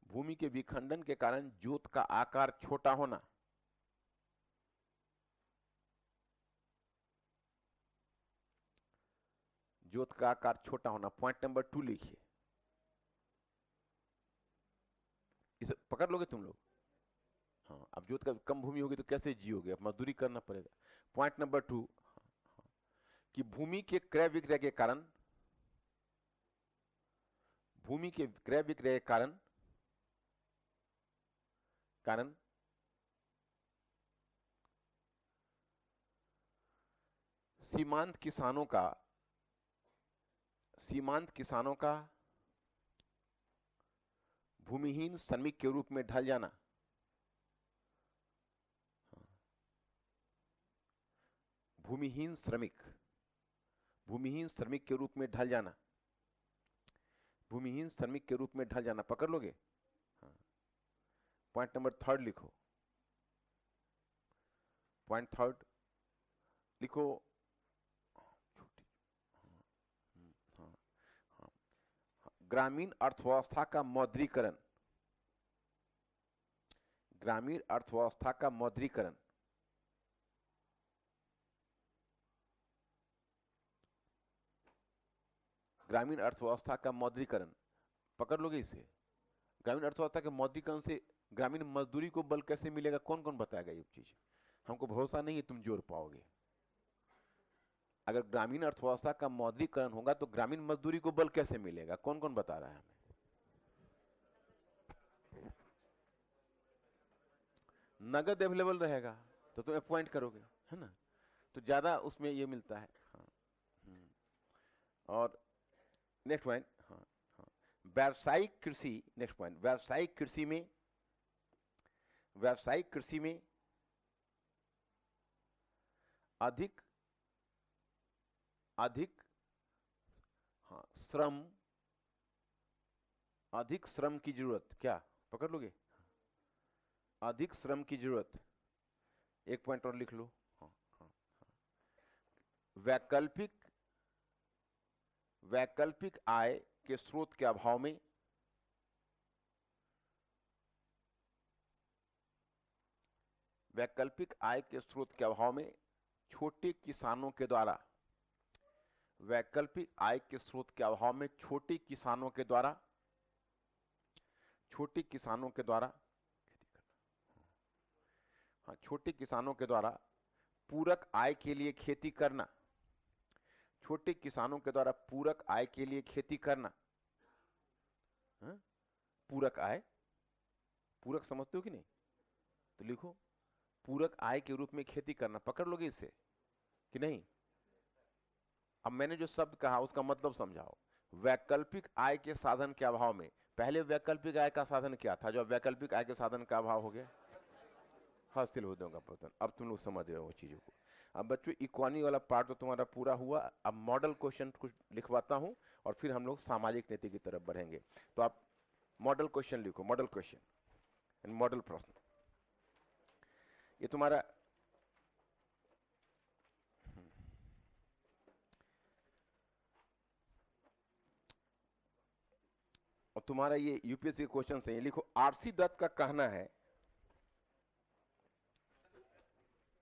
भूमि के विखंडन के कारण जोत का आकार छोटा होना। जोत का आकार छोटा होना, पॉइंट नंबर 2 लिखिए। इसे पकड़ लोगे तुम लोग? हाँ, अब जोत का कम भूमि होगी तो कैसे जियोगे, अब मजदूरी करना पड़ेगा। पॉइंट नंबर 2 कि भूमि के क्रय विक्रय के कारण, भूमि के क्रय विक्रय के कारण कारण सीमांत किसानों का, सीमांत किसानों का भूमिहीन श्रमिक के रूप में ढल जाना। भूमिहीन श्रमिक, भूमिहीन श्रमिक के रूप में ढल जाना। भूमिहीन श्रमिक के रूप में ढल जाना, पकड़ लोगे? हाँ। पॉइंट नंबर 3 लिखो। पॉइंट 3 लिखो। हाँ, हाँ, ग्रामीण अर्थव्यवस्था का मौद्रीकरण। ग्रामीण अर्थव्यवस्था का मौद्रीकरण। ग्रामीण अर्थव्यवस्था का मौद्रीकरण, पकड़ लोगे इसे? ग्रामीण अर्थव्यवस्था के मौद्रीकरण से ग्रामीण मजदूरी को बल कैसे मिलेगा, कौन कौन बताएगा ये चीज? हमको भरोसा नहीं है तुम जोड़ पाओगे। अगर ग्रामीण अर्थव्यवस्था का मौद्रीकरण होगा तो ग्रामीण मजदूरी को बल कैसे मिलेगा, कौन कौन बता रहा है हमें? नगद अवेलेबल रहेगा तो तुम अपॉइंट करोगे, है ना? तो ज्यादा उसमें ये मिलता है। हाँ, और नेक्स्ट पॉइंट, हाँ, हाँ, व्यावसायिक कृषि। नेक्स्ट पॉइंट, व्यावसायिक कृषि में, व्यावसायिक कृषि में अधिक, अधिक श्रम की जरूरत, क्या पकड़ लोगे? अधिक श्रम की जरूरत, एक पॉइंट और लिख लो। हाँ, हाँ, हाँ। वैकल्पिक आय के स्रोत के अभाव में वैकल्पिक आय के स्रोत के अभाव में छोटे किसानों के द्वारा वैकल्पिक आय के स्रोत के अभाव में छोटे किसानों के द्वारा खेती करना। हाँ, छोटे किसानों के द्वारा पूरक आय के लिए खेती करना। छोटे किसानों के द्वारा पूरक आय के लिए खेती करना। हाँ? पूरक आय, पूरक समझते हो कि नहीं? तो लिखो पूरक आय के रूप में खेती करना। पकड़ लोगे इसे कि नहीं? अब मैंने जो शब्द कहा उसका मतलब समझाओ। वैकल्पिक आय के साधन के अभाव में, पहले वैकल्पिक आय का साधन क्या था? जो वैकल्पिक आय के साधन का अभाव हो गया, हासिल हो जाएगा पतन। अब तुम लोग समझ रहे हो चीजों को। अब बच्चों इकोनॉमी वाला पार्ट तो तुम्हारा पूरा हुआ। अब मॉडल क्वेश्चन कुछ लिखवाता हूं और फिर हम लोग सामाजिक नीति की तरफ बढ़ेंगे। तो आप मॉडल क्वेश्चन लिखो, मॉडल क्वेश्चन, मॉडल प्रश्न। ये तुम्हारा और तुम्हारा ये यूपीएससी के क्वेश्चन है। ये लिखो, आरसी दत्त का कहना है,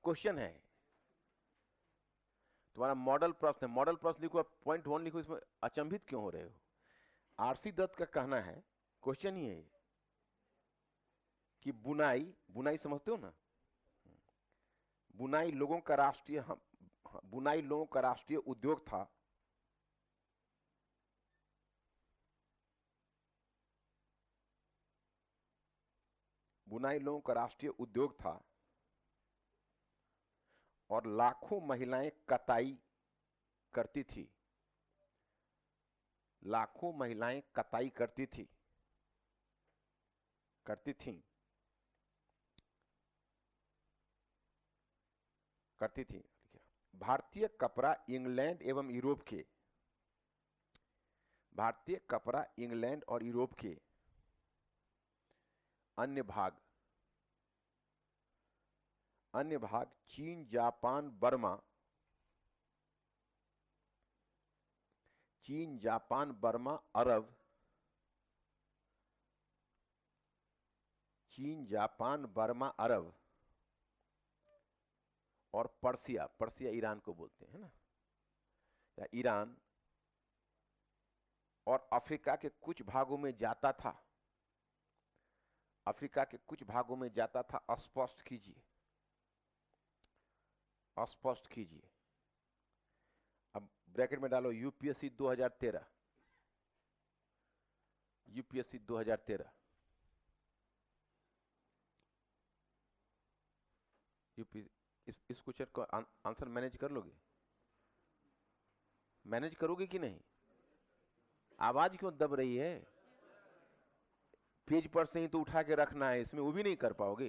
क्वेश्चन है तुम्हारा मॉडल प्रश्न है। मॉडल प्रश्न लिखो, पॉइंट 1 लिखो। इसमें अचंभित क्यों हो रहे हो? आरसी दत्त का कहना है, क्वेश्चन ही है कि बुनाई समझते हो ना? बुनाई लोगों का राष्ट्रीय उद्योग था। बुनाई लोगों का राष्ट्रीय उद्योग था और लाखों महिलाएं कताई करती थी। लाखों महिलाएं कताई करती थीं। भारतीय कपड़ा इंग्लैंड और यूरोप के अन्य भाग चीन, जापान, बर्मा, अरब और पर्सिया ईरान को बोलते हैं ना, या ईरान और अफ्रीका के कुछ भागों में जाता था। स्पष्ट कीजिए। अब ब्रैकेट में डालो यूपीएससी 2013। इस क्वेश्चन को आंसर मैनेज कर लोगे? मैनेज करोगे कि नहीं? आवाज क्यों दब रही है? पेज पर से ही तो उठा के रखना है, इसमें वो भी नहीं कर पाओगे।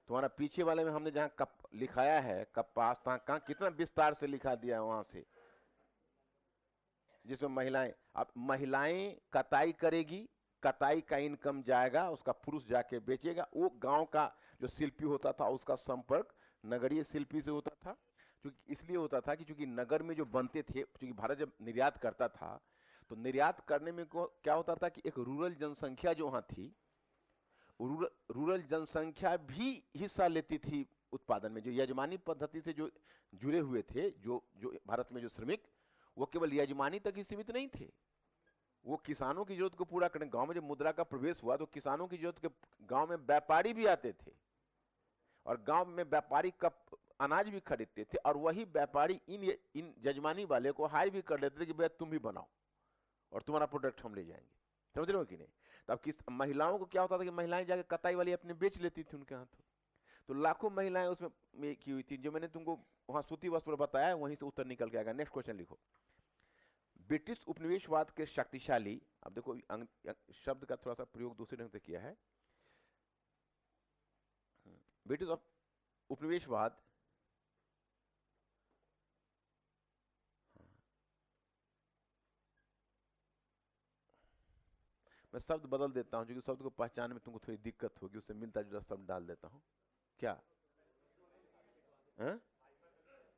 तुम्हारा पीछे वाले में हमने जहां कप लिखाया है, कपास, कहां कितना विस्तार से लिखा दिया है वहां से, जिसमें महिलाएं कताई करेगी, कताई का इनकम जाएगा, उसका पुरुष जाके बेचेगा। वो गांव का जो शिल्पी होता था उसका संपर्क नगरीय शिल्पी से होता था। क्योंकि इसलिए होता था कि चूंकि नगर में जो बनते थे, क्योंकि भारत जब निर्यात करता था तो निर्यात करने में क्या होता था कि एक रूरल जनसंख्या जो वहां थी, रूरल जनसंख्या भी हिस्सा लेती थी उत्पादन में। जो यजमानी पद्धति से जो जुड़े हुए थे, जो भारत में जो श्रमिक, वो केवल यजमानी तक ही सीमित नहीं थे, वो किसानों की जरूरत को पूरा करने। गांव में जब मुद्रा का प्रवेश हुआ तो किसानों की जरूरत के गांव में व्यापारी भी आते थे और गांव में व्यापारी का अनाज भी खरीदते थे, और वही व्यापारी इन यजमानी वाले को हायर भी कर लेते थे कि भैया तुम भी बनाओ और तुम्हारा प्रोडक्ट हम ले जाएंगे। समझ रहे हो कि नहीं? तब महिलाओं को क्या होता था कि महिलाएं जाके कताई वाली अपने बेच लेती थी उनके हाथों। तो लाखों महिलाएं उसमें की हुई थी। जो मैंने तुमको वहां सूती वस्त्र बताया, वहीं से उत्तर निकल के आएगा। नेक्स्ट क्वेश्चन लिखो, ब्रिटिश उपनिवेशवाद के शक्तिशाली, अब देखो शब्द का थोड़ा सा प्रयोग दूसरे ढंग से किया है। ब्रिटिश उपनिवेशवाद मैं शब्द बदल देता हूँ, क्योंकि शब्द को पहचानने में तुमको थोड़ी दिक्कत होगी, उससे मिलता जुलता शब्द डाल देता हूँ। क्या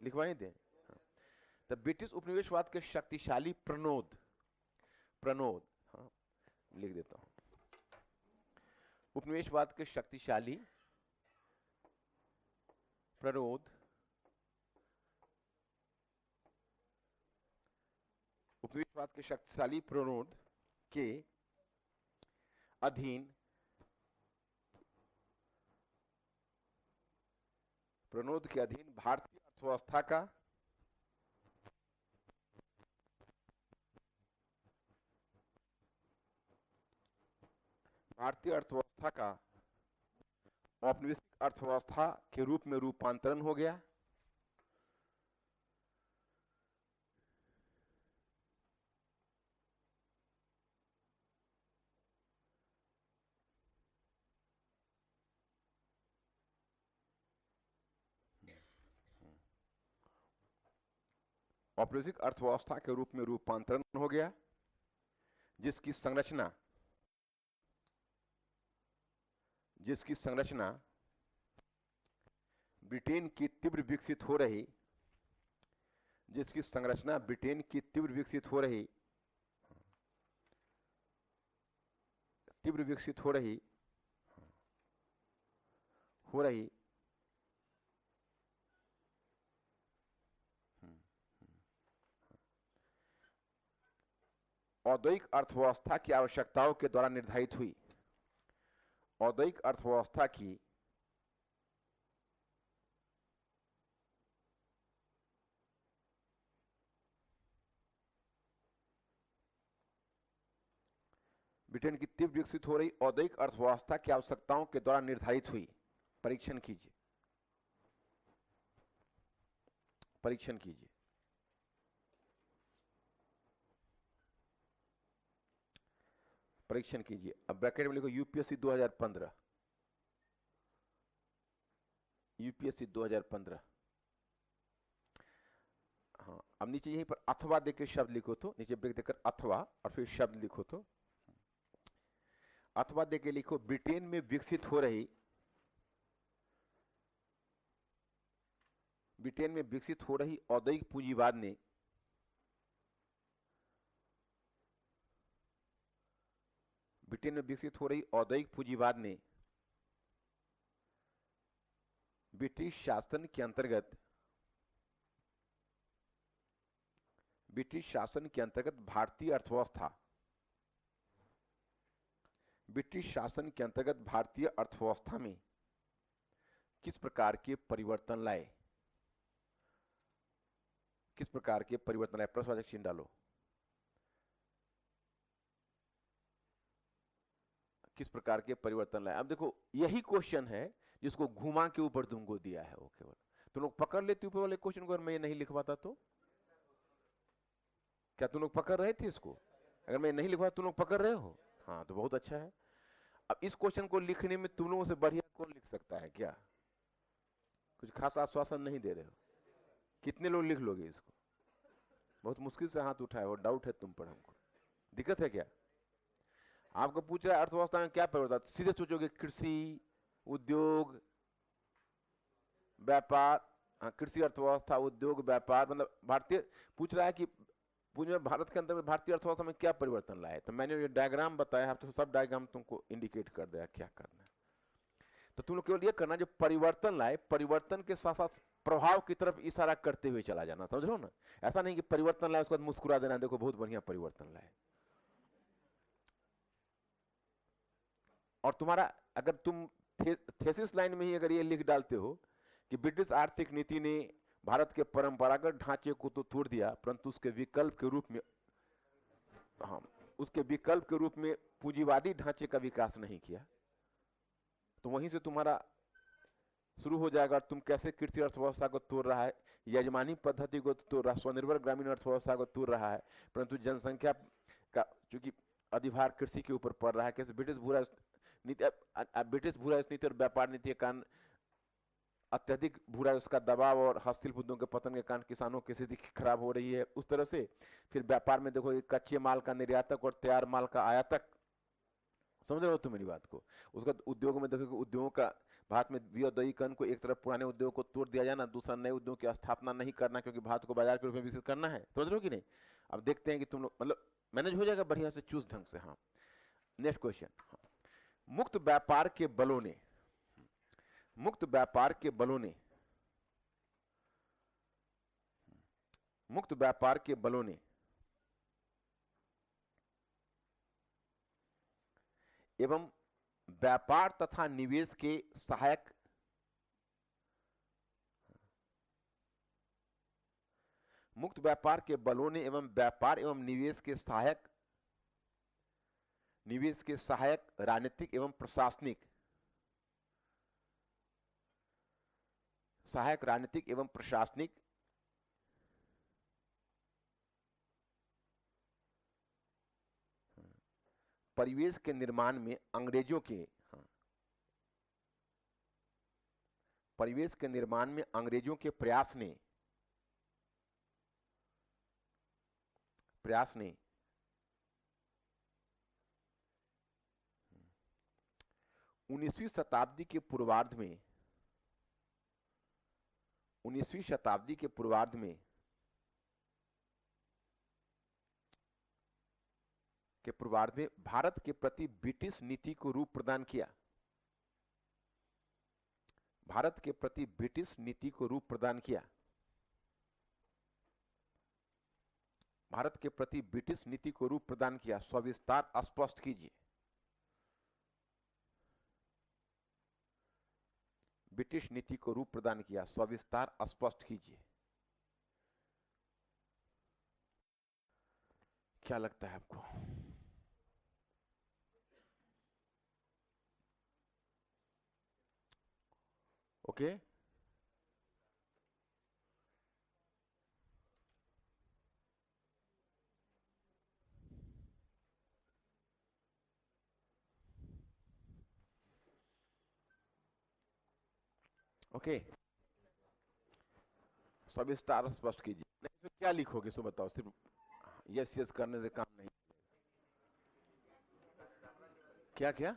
लिखवाई दें? द ब्रिटिश उपनिवेशवाद के शक्तिशाली प्रणोद, प्रणोद, हाँ लिख देता हूं, उपनिवेशवाद के शक्तिशाली प्रणोद, उपनिवेशवाद के शक्तिशाली प्रणोद के अधीन, प्रणोद के अधीन भारतीय अर्थव्यवस्था का औपनिवेशिक अर्थव्यवस्था के रूप में रूपांतरण हो गया। औपनिवेशिक अर्थव्यवस्था के रूप में रूपांतरण हो गया, जिसकी संरचना ब्रिटेन की तीव्र विकसित हो रही, जिसकी संरचना ब्रिटेन की तीव्र विकसित हो रही औद्योगिक अर्थव्यवस्था की आवश्यकताओं के द्वारा निर्धारित हुई। औद्योगिक अर्थव्यवस्था की ब्रिटेन की तीव्र विकसित हो रही औद्योगिक अर्थव्यवस्था की आवश्यकताओं के द्वारा निर्धारित हुई। परीक्षण कीजिए, परीक्षण कीजिए। परीक्षण कीजिए। अब ब्रैकेट में लिखो यूपीएससी 2015, यूपीएससी 2015। हाँ, अब नीचे यहीं पर अथवा देकर शब्द लिखो तो, नीचे ब्रेक देकर अथवा और फिर शब्द लिखो तो, अथवा देके लिखो ब्रिटेन में विकसित हो रही, ब्रिटेन में विकसित हो रही औद्योगिक पूंजीवाद ने ब्रिटेन में विकसित हो रही औद्योगिक पूंजीवाद ने ब्रिटिश शासन के अंतर्गत भारतीय अर्थव्यवस्था, ब्रिटिश शासन के अंतर्गत भारतीय अर्थव्यवस्था में किस प्रकार के परिवर्तन लाए, किस प्रकार के परिवर्तन लाए? प्रश्नवाचक चिन्ह डालो। किस प्रकार के परिवर्तन लाए? अब देखो यही क्वेश्चन है जिसको घुमा के ऊपर तुमको दिया है, वो केवल तुम लोग पकड़ लेते ऊपर वाले क्वेश्चन को, अगर मैं ये नहीं लिखवाता तो? क्या तुम लोग पकड़ रहे थे इसको? अगर मैं नहीं लिखवा तुम लोग पकड़ रहे हो? हाँ, तो बहुत अच्छा है। अब इस क्वेश्चन को लिखने में तुम लोगों से बढ़िया कौन लिख सकता है? क्या कुछ खास आश्वासन नहीं दे रहे हो? कितने लोग लिख लोगे इसको? बहुत मुश्किल से हाथ उठाए हो, डाउट है तुम पर। हमको दिक्कत है क्या? आपको पूछ रहा है अर्थव्यवस्था में क्या परिवर्तन, सीधे सोचोगे कृषि, उद्योग, व्यापार। हाँ, कृषि, अर्थव्यवस्था, उद्योग, व्यापार, मतलब भारतीय पूछ रहा है कि भारत के अंदर भारतीय अर्थव्यवस्था में क्या परिवर्तन लाए। तो मैंने ये डायग्राम बताया, तो सब डायग्राम तुमको इंडिकेट कर दिया क्या करना है। तो तुम लोग केवल ये करना जो परिवर्तन लाए, परिवर्तन के साथ साथ प्रभाव की तरफ इशारा करते हुए चला जाना, समझ लो ना। ऐसा नहीं कि परिवर्तन लाए उसके बाद मुस्कुरा देना, देखो बहुत बढ़िया परिवर्तन लाए। और तुम्हारा अगर तुम थेसिस लाइन में ही अगर ये लिख डालते हो कि ब्रिटिश आर्थिक नीति ने भारत के परंपरागत ढांचे को तो तोड़ दिया, परंतु उसके विकल्प के रूप में, हाँ, उसके विकल्प के रूप में पूंजीवादी ढांचे का विकास नहीं किया, तो वहीं से तुम्हारा शुरू हो जाएगा। तुम कैसे कृषि अर्थव्यवस्था को तोड़ रहा है, यजमानी पद्धति को तोड़ रहा है, स्वनिर्भर ग्रामीण अर्थव्यवस्था को तोड़ रहा है, परंतु जनसंख्या का चूंकि अधिभार कृषि के ऊपर पड़ रहा है। कैसे ब्रिटिश भू राजनीति और व्यापार नीति के कारण अत्यधिक भू राजस्व का दबाव और हस्तशिल्प उद्योग के पतन के कारण किसानों की स्थिति खराब हो रही है। उस तरह से फिर व्यापार में देखो, कच्चे माल का निर्यातक और तैयार माल का आयातक समझ रहे हो तुम मेरी बात को? उसका उद्योगों में देखो कि उद्योगों का भारत में विऔद्योगीकरण को एक तरफ पुराने उद्योग को तोड़ दिया जाना, दूसरा नए उद्योग की स्थापना नहीं करना, क्योंकि भारत को बाजार के रूप में विकसित करना है। समझ रहे हो कि नहीं? अब देखते हैं कि तुम लोग मतलब मैनेज हो जाएगा बढ़िया से, चूज ढंग से। हाँ, नेक्स्ट क्वेश्चन। मुक्त व्यापार के बलों ने, मुक्त व्यापार के बलों ने, मुक्त व्यापार के बलों ने एवं व्यापार तथा निवेश के सहायक, मुक्त व्यापार के बलों ने एवं व्यापार एवं निवेश के सहायक, निवेश के सहायक राजनीतिक एवं प्रशासनिक, सहायक राजनीतिक एवं प्रशासनिक परिवेश के निर्माण में अंग्रेजों के, परिवेश के निर्माण में अंग्रेजों के प्रयास ने 19वीं शताब्दी के पूर्वार्ध में, 19वीं शताब्दी के पूर्वार्ध में भारत के प्रति ब्रिटिश नीति को रूप प्रदान किया, भारत के प्रति ब्रिटिश नीति को रूप प्रदान किया, भारत के प्रति ब्रिटिश नीति को रूप प्रदान किया। सविस्तार स्पष्ट कीजिए। ब्रिटिश नीति को रूप प्रदान किया, सविस्तार स्पष्ट कीजिए। क्या लगता है आपको? ओके, ओके, सविस्तार स्पष्ट कीजिए। नहीं तो क्या लिखोगे सो बताओ, सिर्फ यस यस करने से काम नहीं। क्या क्या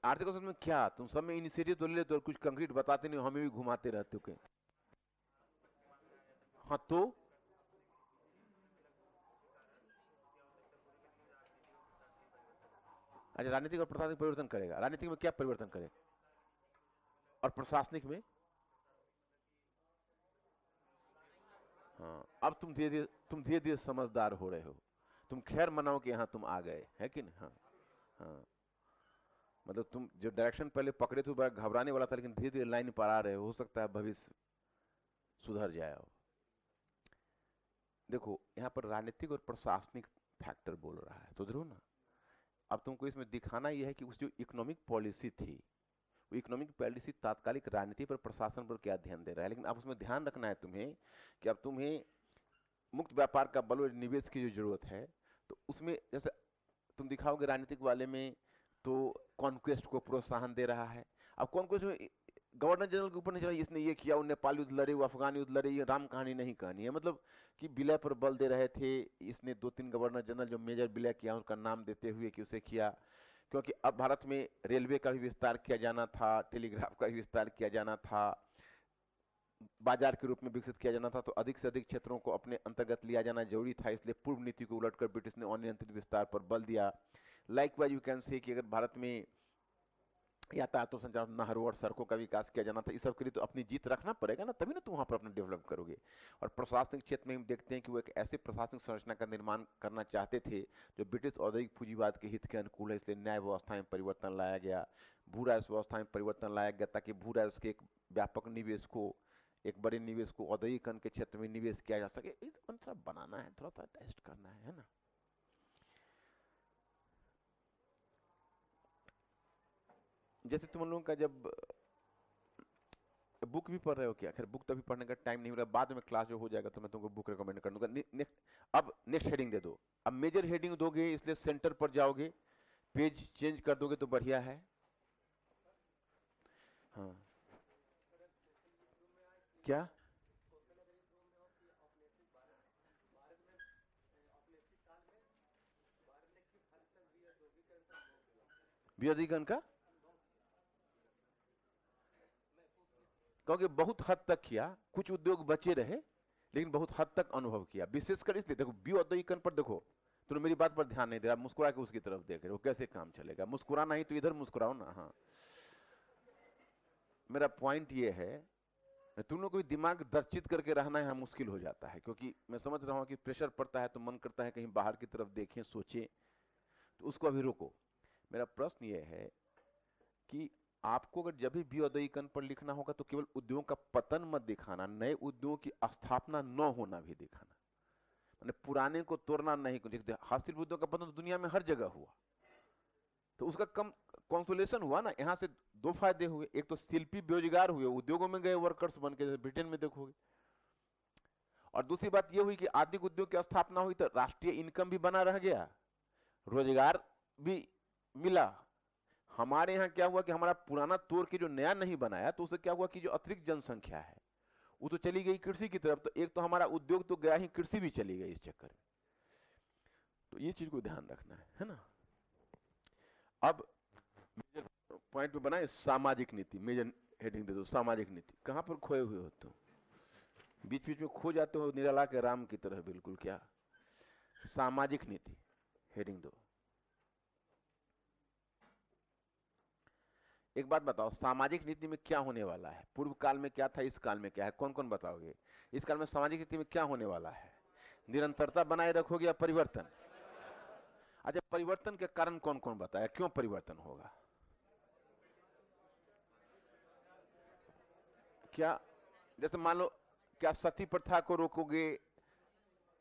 आर्थिक अवसर में क्या तुम सब में इनिशिएटिव तो ले लेते हो, कुछ कंक्रीट बताते नहीं हो, हमें भी घुमाते रहते हो कहीं। हाँ तो अच्छा, राजनीतिक और प्रशासनिक परिवर्तन करेगा। राजनीतिक में क्या परिवर्तन करे और प्रशासनिक में? हाँ, अब तुम धीरे धीरे समझदार हो रहे हो। तुम खैर मनाओ कि यहाँ तुम आ गए, है कि नहीं? हाँ, हाँ, मतलब तुम जो डायरेक्शन पहले पकड़े थे बड़ा घबराने वाला था, लेकिन धीरे धीरे लाइन पर आ रहे हो सकता है भविष्य सुधर जाए। देखो यहाँ पर राजनीतिक और प्रशासनिक फैक्टर बोल रहा है, तो ना अब तुमको इसमें दिखाना यह है कि उस जो इकोनॉमिक पॉलिसी थी, वो इकोनॉमिक पॉलिसी तात्कालिक राजनीति पर, प्रशासन पर क्या ध्यान दे रहा है। लेकिन अब उसमें ध्यान रखना है तुम्हें कि अब तुम्हें मुक्त व्यापार का बल और निवेश की जो जरूरत है, तो उसमें जैसे तुम दिखाओगे राजनीतिक वाले में तो कॉन्क्वेस्ट को प्रोत्साहन दे रहा है। अब कॉन्क्वेस्ट में गवर्नर जनरल के ऊपर नहीं चला, इसने ये किया, वो नेपाल युद्ध लड़े, वो अफगान युद्ध लड़े, ये राम कहानी नहीं कहानी है। मतलब कि विलय पर बल दे रहे थे। इसने 2-3 गवर्नर जनरल जो मेजर विलय किया उसका नाम देते हुए कि उसे किया, क्योंकि अब भारत में रेलवे का भी विस्तार किया जाना था, टेलीग्राफ का भी विस्तार किया जाना था, बाजार के रूप में विकसित किया जाना था, तो अधिक से अधिक क्षेत्रों को अपने अंतर्गत लिया जाना जरूरी था। इसलिए पूर्व नीति को उलटकर ब्रिटिश ने अनियंत्रित विस्तार पर बल दिया। लाइकवाइज यू कैन से कि अगर भारत में यातायात और संचार, नहरों और सड़कों का विकास किया जाना था, इस सब के लिए तो अपनी जीत रखना पड़ेगा ना, तभी ना तुम वहां पर अपना डेवलप करोगे। और प्रशासनिक क्षेत्र में हम देखते हैं कि वो एक ऐसे प्रशासनिक संरचना का निर्माण करना चाहते थे जो ब्रिटिश औद्योगिक पूंजीवाद के हित के अनुकूल है। इसलिए न्याय व्यवस्था में परिवर्तन लाया गया, भू राजस्व व्यवस्था में परिवर्तन लाया गया, ताकि भू राजस्व के एक व्यापक निवेश को, एक बड़े निवेश को औद्योगिकरण के क्षेत्र में निवेश किया जा सके। इस थोड़ा बनाना है, थोड़ा सा टेस्ट करना है ना। जैसे तुम लोगों का जब बुक भी पढ़ रहे हो क्या? खैर बुक तो अभी पढ़ने का टाइम नहीं हो रहा, बाद में क्लास जो हो जाएगा तो मैं तुमको बुक रिकमेंड कर दूंगा। अब नेक्स्ट हेडिंग दे दो। अब मेजर हेडिंग दोगे इसलिए सेंटर पर जाओगे, पेज चेंज कर दोगे तो बढ़िया है। हाँ, क्या? विद्युतीकरण का, क्योंकि बहुत हद तक किया, कुछ उद्योग बचे रहे लेकिन बहुत हद तक अनुभव किया, विशेषकर इसलिए देखो विद्युतीकरण पर देखो, तुम मेरी बात पर ध्यान नहीं दे रहा, मुस्कुरा के उसकी तरफ देख रहे हो, कैसे काम चलेगा? मुस्कुराना ही तो इधर मुस्कुराओ ना। हाँ, मेरा पॉइंट ये है, तुम लोग को दिमाग दर्शित करके रहना है मुश्किल हो जाता है, क्योंकि मैं समझ रहा हूं कि प्रेशर पड़ता है तो मन करता है कहीं बाहर की तरफ देखें, सोचें, तो उसको अभी रोको। मेरा प्रश्न ये है कि आपको अगर जब भी विद्युतीकरण पर लिखना होगा तो केवल उद्योगों का पतन मत दिखाना, नए उद्योगों की स्थापना न होना भी दिखाना, मैंने पुराने को तोड़ना नहीं। हस्तशिल्प उद्योग का पतन तो दुनिया में हर जगह हुआ, तो उसका कम कॉन्सोलेशन हुआ ना। यहां से दो फायदे हुए, एक तो शिल्पी बेरोजगार हुए, उद्योगों में गए वर्कर्स बन के, ब्रिटेन में देखोगे, और दूसरी बात यह हुई कि आर्थिक उद्योग की स्थापना हुई तो राष्ट्रीय इनकम भी बना रह गया, रोजगार भी मिला। हमारे यहाँ क्या हुआ कि हमारा पुराना तोड़ के जो नया नहीं बनाया, तो उससे क्या हुआ कि जो अतिरिक्त जनसंख्या है वो तो चली गई कृषि की तरफ, तो एक तो हमारा उद्योग तो गया ही, कृषि भी चली गई इस चक्कर में। तो ये चीज को ध्यान रखना है ना। अब मेजर पॉइंट पे बनाए सामाजिक नीति, मेजर हेडिंग दे दो सामाजिक नीति। कहां पर खोए हुए हो तुम? बीच बीच में खो जाते हो निराला के राम की तरह बिल्कुल। क्या सामाजिक नीति हेडिंग दो। एक बात बताओ, सामाजिक नीति में क्या होने वाला है? पूर्व काल में क्या था, इस काल में क्या है? कौन कौन बताओगे? इस काल में सामाजिक नीति में क्या होने वाला है? निरंतरता बनाए रखोगे या परिवर्तन? अच्छा, परिवर्तन के कारण कौन कौन बताया, क्यों परिवर्तन होगा? क्या जैसे मान लो, क्या सती प्रथा को रोकोगे,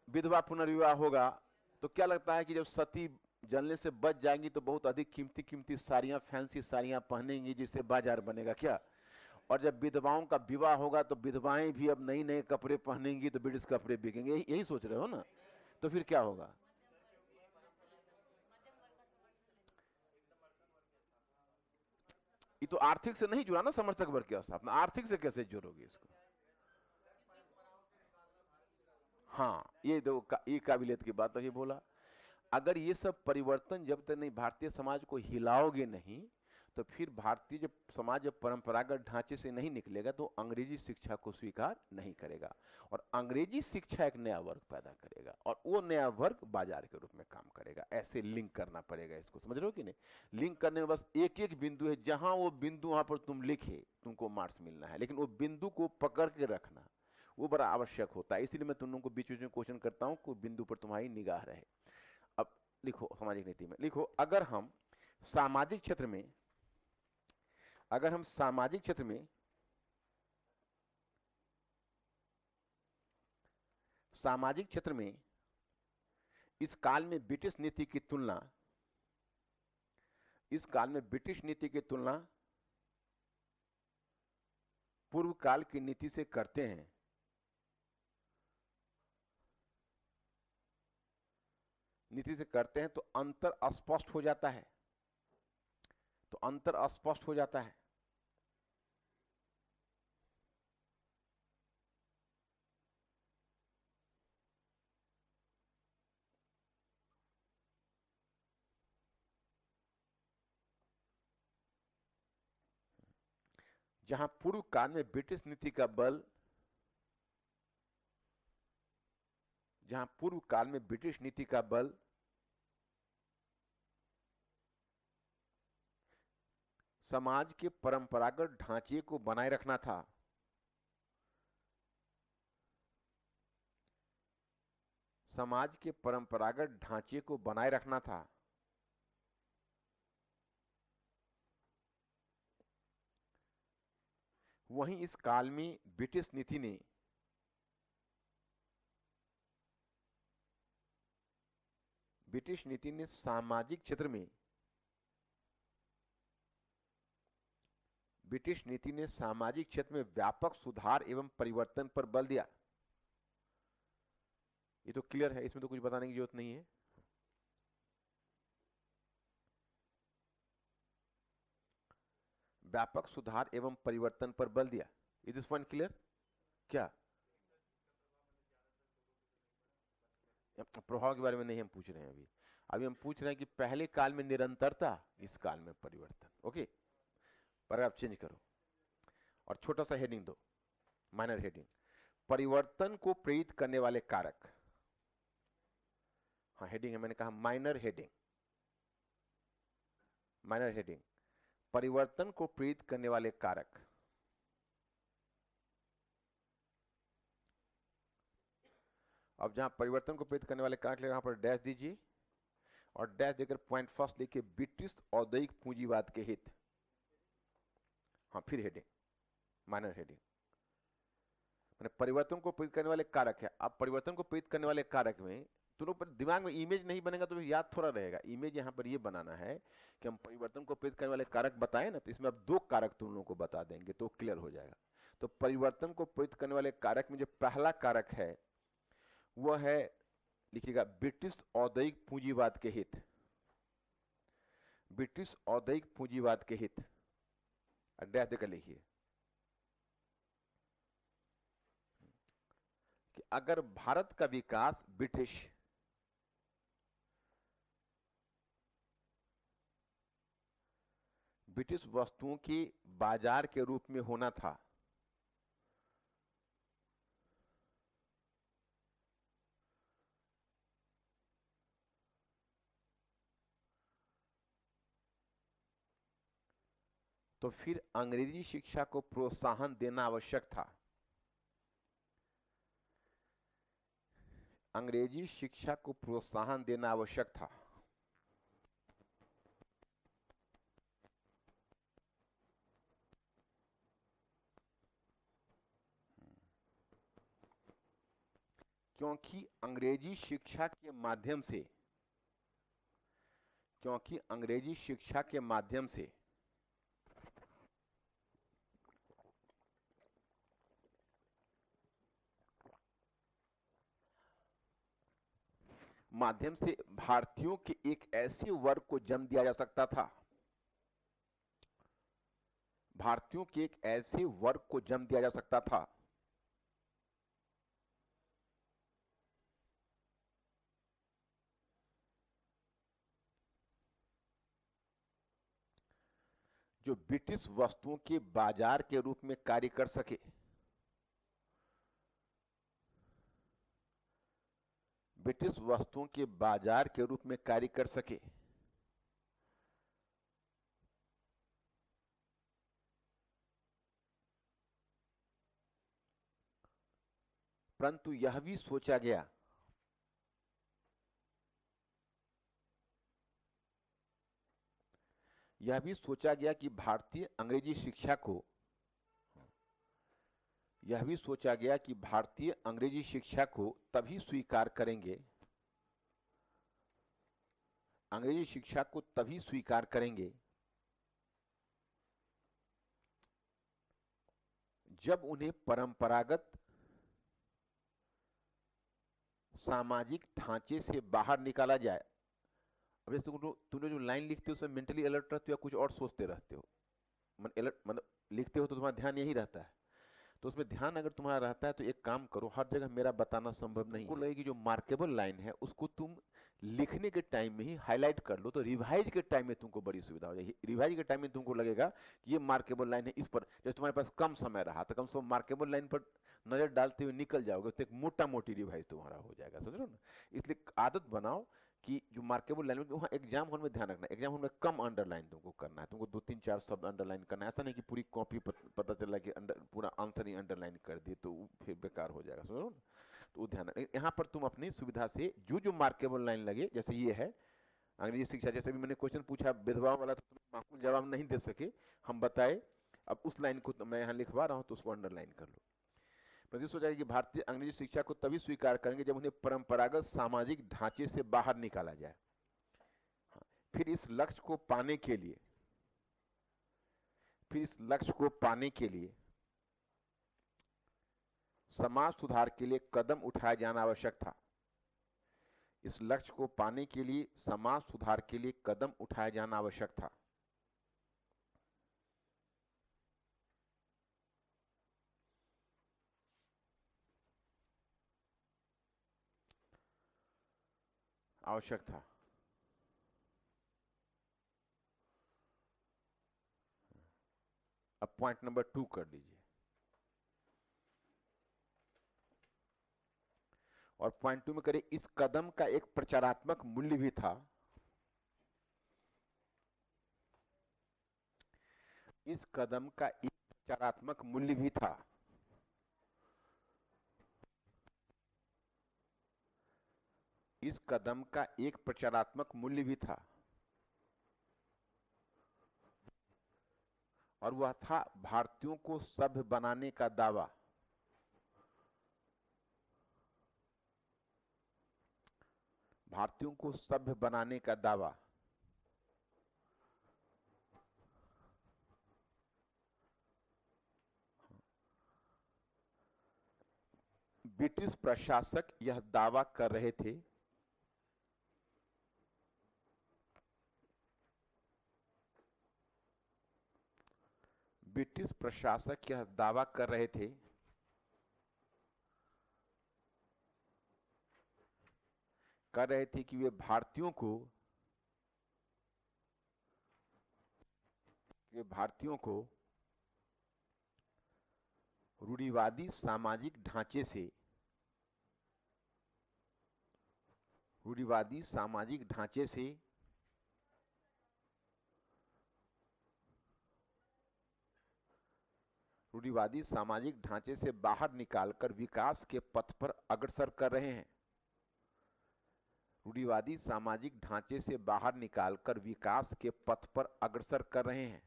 विधवा पुनर्विवाह होगा, तो क्या लगता है कि जब सती जलने से बच जाएंगी तो बहुत अधिक कीमती कीमती साड़ियां, फैंसी साड़ियां पहनेंगी जिससे बाजार बनेगा क्या? और जब विधवाओं का विवाह होगा तो विधवाएं भी अब नई नए कपड़े पहनेंगी तो ब्रिटिश कपड़े बिकेंगे, यही सोच रहे हो ना? तो फिर क्या होगा? ये तो आर्थिक से नहीं जुड़ा ना, समर्थक वर्ग की स्थापना, आर्थिक से कैसे जोड़ोगे इसको? हाँ, ये दो ये काबिलियत की बात ये बोला। अगर ये सब परिवर्तन जब तक नहीं भारतीय समाज को हिलाओगे नहीं, तो फिर भारतीय जब समाज जब परंपरागत ढांचे से नहीं निकलेगा तो अंग्रेजी शिक्षा को स्वीकार नहीं करेगा, और अंग्रेजी शिक्षा एक नया वर्ग पैदा करेगा, और वो नया वर्ग बाजार के रूप में काम करेगा। ऐसे लिंक करना पड़ेगा इसको, समझ रहे हो कि नहीं? लिंक करने में बस एक एक बिंदु है, जहां वो बिंदु वहां पर तुम लिखे तुमको मार्क्स मिलना है, लेकिन वो बिंदु को पकड़ के रखना वो बड़ा आवश्यक होता है। इसलिए मैं तुम लोगों को बीच बीच में क्वेश्चन करता हूं, कोई बिंदु पर तुम्हारी निगाह रहे। अब लिखो, सामाजिक नीति में लिखो, अगर हम सामाजिक क्षेत्र में, अगर हम सामाजिक क्षेत्र में सामाजिक क्षेत्र में इस काल में ब्रिटिश नीति की तुलना, इस काल में ब्रिटिश नीति की तुलना पूर्व काल की नीति से करते हैं, नीति से करते हैं, तो अंतर स्पष्ट हो जाता है, तो अंतर स्पष्ट हो जाता है। जहां पूर्व काल में ब्रिटिश नीति का बल, जहां पूर्व काल में ब्रिटिश नीति का बल समाज के परंपरागत ढांचे को बनाए रखना था, समाज के परंपरागत ढांचे को बनाए रखना था, वहीं इस काल में ब्रिटिश नीति ने सामाजिक क्षेत्र में, ब्रिटिश नीति ने सामाजिक क्षेत्र में व्यापक सुधार एवं परिवर्तन पर बल दिया। ये तो क्लियर है, इसमें तो कुछ बताने की जरूरत नहीं है। व्यापक सुधार एवं परिवर्तन पर बल दिया। Is this point clear? क्या प्रभाव के बारे में नहीं हम पूछ रहे हैं अभी, अभी हम पूछ रहे हैं कि पहले काल में निरंतरता, इस काल में परिवर्तन। ओके, पर आप चेंज करो और छोटा सा हेडिंग दो, माइनर हेडिंग, परिवर्तन को प्रेरित करने वाले कारक। हाँ हेडिंग है, मैंने कहा माइनर हेडिंग, माइनर हेडिंग, परिवर्तन को प्रेरित करने वाले कारक। अब जहां परिवर्तन को प्रेरित करने वाले कारक ले, वहां पर डैश दीजिए और डैश देकर पॉइंट फर्स्ट लिखिए, ब्रिटिश औद्योगिक पूंजीवाद के हित। हाँ फिर हेडिंग, माइनर हेडिंग, मैंने परिवर्तन को प्रेरित करने वाले कारक है। अब परिवर्तन को प्रेरित करने वाले कारक में तुम लोग दिमाग में इमेज नहीं बनेगा तो याद थोड़ा रहेगा। इमेज यहाँ पर ये बनाना है कि हम परिवर्तन को प्रेरित करने वाले कारक बताएं ना, तो इसमें अब दो कारक तुम लोगों को बता देंगे तो क्लियर हो जाएगा। तो परिवर्तन को प्रेरित करने वाले कारक में जो पहला कारक है वह है, लिखिएगा, ब्रिटिश औद्योगिक पूंजीवाद के हित। ब्रिटिश औद्योगिक पूंजीवाद के हित, डैश देकर लिखिए कि अगर भारत का विकास ब्रिटिश वस्तुओं के बाजार के रूप में होना था, तो फिर अंग्रेजी शिक्षा को प्रोत्साहन देना आवश्यक था। अंग्रेजी शिक्षा को प्रोत्साहन देना आवश्यक था। क्योंकि अंग्रेजी शिक्षा के माध्यम से, क्योंकि अंग्रेजी शिक्षा के माध्यम से भारतीयों के एक ऐसे वर्ग को जन्म दिया जा सकता था, भारतीयों के एक ऐसे वर्ग को जन्म दिया जा सकता था जो ब्रिटिश वस्तुओं के बाजार के रूप में कार्य कर सके। ब्रिटिश वस्तुओं के बाजार के रूप में कार्य कर सके। परंतु यह भी सोचा गया, यह भी सोचा गया कि भारतीय अंग्रेजी शिक्षा को, यह भी सोचा गया कि भारतीय अंग्रेजी शिक्षा को तभी स्वीकार करेंगे, अंग्रेजी शिक्षा को तभी स्वीकार करेंगे जब उन्हें परंपरागत सामाजिक ढांचे से बाहर निकाला जाए। अब जैसे तुमने जो लाइन लिखते हो उसमें मेंटली अलर्ट रहते हो या कुछ और सोचते रहते हो? मतलब लिखते हो तो तुम्हारा ध्यान यही रहता है। तो उसमें ध्यान अगर तुम्हारा रहता है तो एक काम करो, हर जगह मेरा बताना संभव नहीं है। लगे कि जो मार्केबल लाइन है उसको तुम लिखने के टाइम में ही हाईलाइट कर लो, तो रिवाइज के टाइम में तुमको बड़ी सुविधा हो जाएगी। रिवाइज के टाइम में तुमको लगेगा कि ये मार्केबल लाइन है, इस पर जब तुम्हारे पास कम समय रहा तो कम से कम मार्केबल लाइन पर नजर डालते हुए निकल जाओगे, तो एक मोटा मोटी रिवाइज तुम्हारा हो जाएगा, समझ लो ना। इसलिए आदत बनाओ कि जो मार्केबल लाइन में, वहाँ एग्जाम हॉल में ध्यान रखना, एग्जाम हॉल में कम अंडरलाइन तुमको करना है, तुमको 2 3 4 शब्द अंडरलाइन करना है। ऐसा नहीं कि पूरी कॉपी पता चला कि पूरा आंसर ही अंडरलाइन कर दिए तो फिर बेकार हो जाएगा, समझो ना। तो वो ध्यान, यहाँ पर तुम अपनी सुविधा से जो जो मार्केबल लाइन लगे, जैसे ये है अंग्रेजी शिक्षा, जैसे भी मैंने क्वेश्चन पूछा भेदभाव वाला, तो तुम माकूल जवाब नहीं दे सके, हम बताए। अब उस लाइन को मैं यहाँ लिखवा रहा हूँ तो उसको अंडरलाइन कर लो। प्रतीत हो जाएगा कि भारतीय अंग्रेजी शिक्षा को तभी स्वीकार करेंगे जब उन्हें परंपरागत सामाजिक ढांचे से बाहर निकाला जाए। फिर इस लक्ष्य को पाने के लिए, फिर इस लक्ष्य को पाने के लिए समाज सुधार के लिए कदम उठाया जाना आवश्यक था। इस लक्ष्य को पाने के लिए समाज सुधार के लिए कदम उठाया जाना आवश्यक था। आवश्यक था। अब पॉइंट नंबर 2 कर लीजिए। और पॉइंट 2 में करिए, इस कदम का एक प्रचारात्मक मूल्य भी था। इस कदम का एक प्रचारात्मक मूल्य भी था। इस कदम का एक प्रचारात्मक मूल्य भी था, और वह था भारतीयों को सभ्य बनाने का दावा। भारतीयों को सभ्य बनाने का दावा। ब्रिटिश प्रशासक यह दावा कर रहे थे ब्रिटिश प्रशासक यह दावा कर रहे थे कि वे भारतीयों को रूढ़िवादी सामाजिक ढांचे से बाहर निकालकर विकास के पथ पर अग्रसर कर रहे हैं। रूढ़िवादी सामाजिक ढांचे से बाहर निकालकर विकास के पथ पर अग्रसर कर रहे हैं।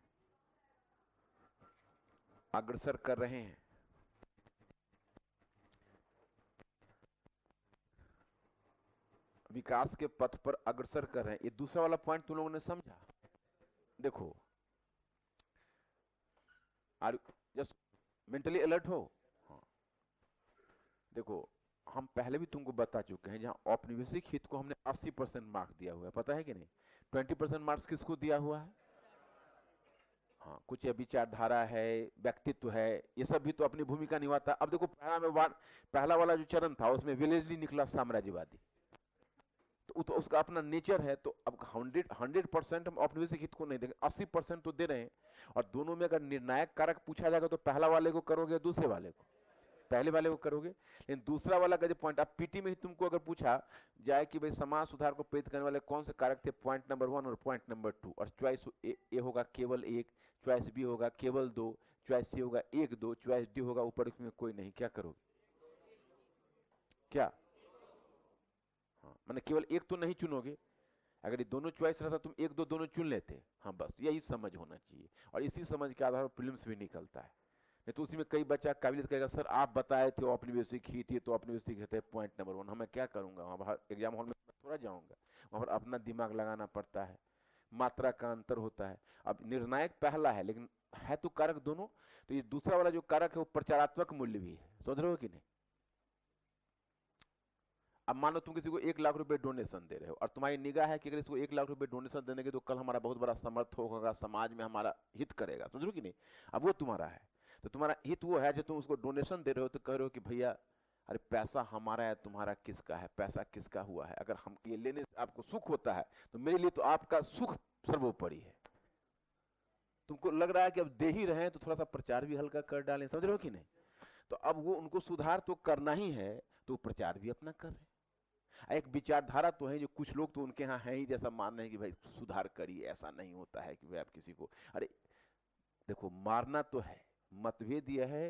विकास के पथ पर अग्रसर कर रहे हैं। ये दूसरा वाला पॉइंट तुम लोगों ने समझा? देखो, आर जस्ट मेंटली अलर्ट हो? हाँ। देखो, हम पहले भी तुमको बता चुके हैं, जहां औपनिवेशिक हित को हमने 80% मार्क्स दिया हुआ है, पता है कि नहीं? 20% मार्क्स किसको दिया हुआ है? हाँ, कुछ विचारधारा है, व्यक्तित्व है, ये सब भी तो अपनी भूमिका निभाता है। अब देखो, पहला वाला जो चरण था उसमें विलेजली निकला साम्राज्यवादी, तो उसका अपना नेचर है। तो अब 100% हम औपनिवेशिक हित को नहीं देंगे, 80% तो दे रहे हैं। और दोनों में अगर निर्णायक कारक पूछा जाएगा तो पहला वाले को करोगे, दूसरे वाले को? पहले वाले को करोगे। लेकिन दूसरा वाला का जो पॉइंट, अब पीटी में ही तुमको अगर पूछा जाए कि भाई समाज सुधार को प्रेरित करने वाले कौन से कारक थे, पॉइंट नंबर 1 और पॉइंट नंबर 2, और चॉइस ए होगा केवल 1, चॉइस बी होगा केवल 2, चॉइस सी होगा 1 2, चॉइस डी होगा ऊपर में कोई नहीं, क्या करोगे? क्या? हाँ, मैंने केवल एक तो नहीं चुनोगे। अगर ये दोनों चॉइस रहता तुम 1 2 दोनों चुन लेते। हाँ, बस यही समझ होना चाहिए, और इसी समझ के आधार पर प्रीलिम्स भी निकलता है। नहीं तो उसी में कई बच्चा काबिलियत कहेगा, सर आप बताए थे औपनिवेशिक हित, तो औपनिवेशिक हित है पॉइंट नंबर 1, मैं क्या करूंगा? वहां बाहर एग्जाम हॉल में थोड़ा जाऊंगा, वहां पर अपना दिमाग लगाना पड़ता है, मात्रा का अंतर होता है। अब निर्णायक पहला है, लेकिन है तो कारक दोनों। तो ये दूसरा वाला जो कारक है वो प्रचारात्मक मूल्य भी है, समझ रहे हो कि नहीं? अब मान लो तुम किसी को 1 लाख रुपए डोनेशन दे रहे हो, और तुम्हारी निगाह है कि अगर इसको 1 लाख रुपए डोनेशन देने के तो कल हमारा बहुत बड़ा समर्थ होगा, समाज में हमारा हित करेगा, समझ रहे हो कि नहीं? अब वो तुम्हारा है, तो तुम्हारा हित वो है जो तुम उसको डोनेशन दे रहे हो, तो कह रहे हो कि भैया अरे पैसा हमारा है, तुम्हारा किसका है? पैसा किसका हुआ है? अगर हम ये लेने से आपको सुख होता है तो मेरे लिए तो आपका सुख सर्वोपरि है। तुमको लग रहा है कि अब दे ही रहे हैं तो थोड़ा सा प्रचार भी हल्का कर डालें, समझ रहे हो कि नहीं? तो अब वो उनको सुधार तो करना ही है, तो प्रचार भी अपना कर रहे हैं। एक विचारधारा तो है, जो कुछ लोग तो उनके यहाँ है ही, जैसा मान रहे हैं कि भाई सुधार करिए, ऐसा नहीं होता है कि भाई आप किसी को, अरे देखो मारना तो है, मतभेद यह है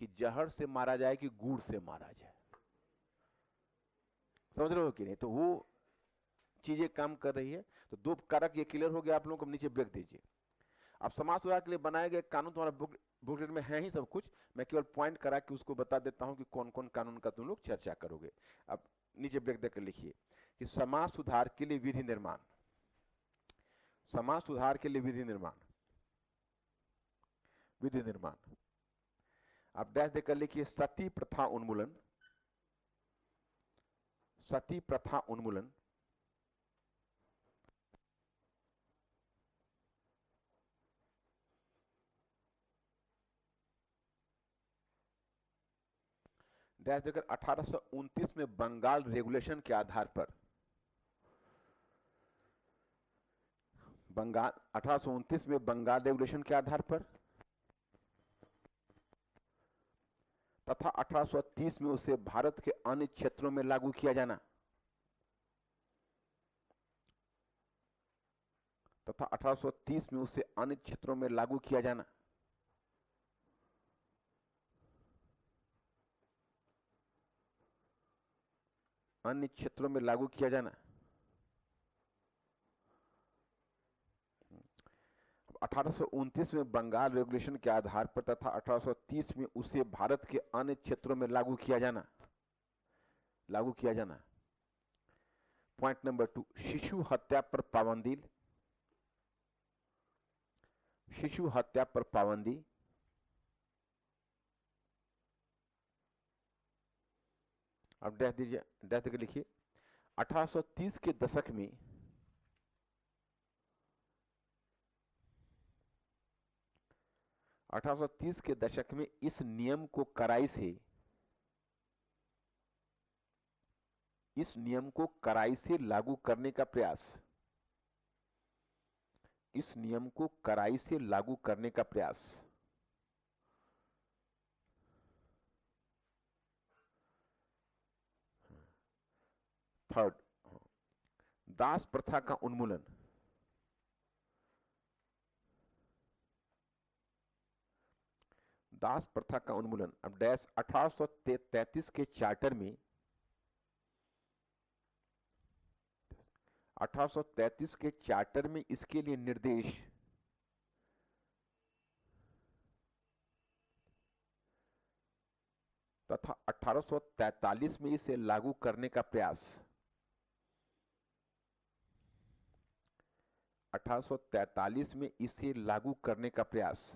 कि जहर से मारा जाए कि गुड़ से मारा जाए, समझ रहे हो कि नहीं? तो वो चीजें काम कर रही है। तो 2 कारक ये क्लियर हो गया आप लोगों को, नीचे ब्रेक दीजिए। अब समाज सुधार के लिए बनाए गए कानून तुम्हारा बुकलेट में है ही सब कुछ, मैं केवल पॉइंट करा के उसको बता देता हूं कि कौन कौन कानून का तुम लोग चर्चा करोगे। अब नीचे ब्रेक देकर लिखिए कि समाज सुधार के लिए विधि निर्माण, समाज सुधार के लिए विधि निर्माण, विधि निर्माण। आप डैश देकर लिखिए सती प्रथा उन्मूलन, सती प्रथा उन्मूलन, डैश देकर 1829 में बंगाल रेगुलेशन के आधार पर, बंगाल 1829 में बंगाल रेगुलेशन के आधार पर तथा 1830 में उसे भारत के अन्य क्षेत्रों में लागू किया जाना, तथा 1830 में उसे अन्य क्षेत्रों में लागू किया जाना। अन्य क्षेत्रों में लागू किया जाना। 1829 में बंगाल रेगुलेशन के आधार पर तथा 1830 में उसे भारत के अन्य क्षेत्रों में लागू किया जाना। पॉइंट नंबर 2, शिशु हत्या पर पाबंदी। शिशु हत्या पर पाबंदी। अब डेथ दीजिए, डेथ के लिखिए। 1830 के दशक में 1830 के दशक में इस नियम को कड़ाई से लागू करने का प्रयास। इस नियम को कड़ाई से लागू करने का प्रयास। थर्ड, दास प्रथा का उन्मूलन। दास प्रथा का उन्मूलन। अब डैश 1833 के चार्टर में 1833 के चार्टर में इसके लिए निर्देश तथा 1843 में इसे लागू करने का प्रयास। 1843 में इसे लागू करने का प्रयास।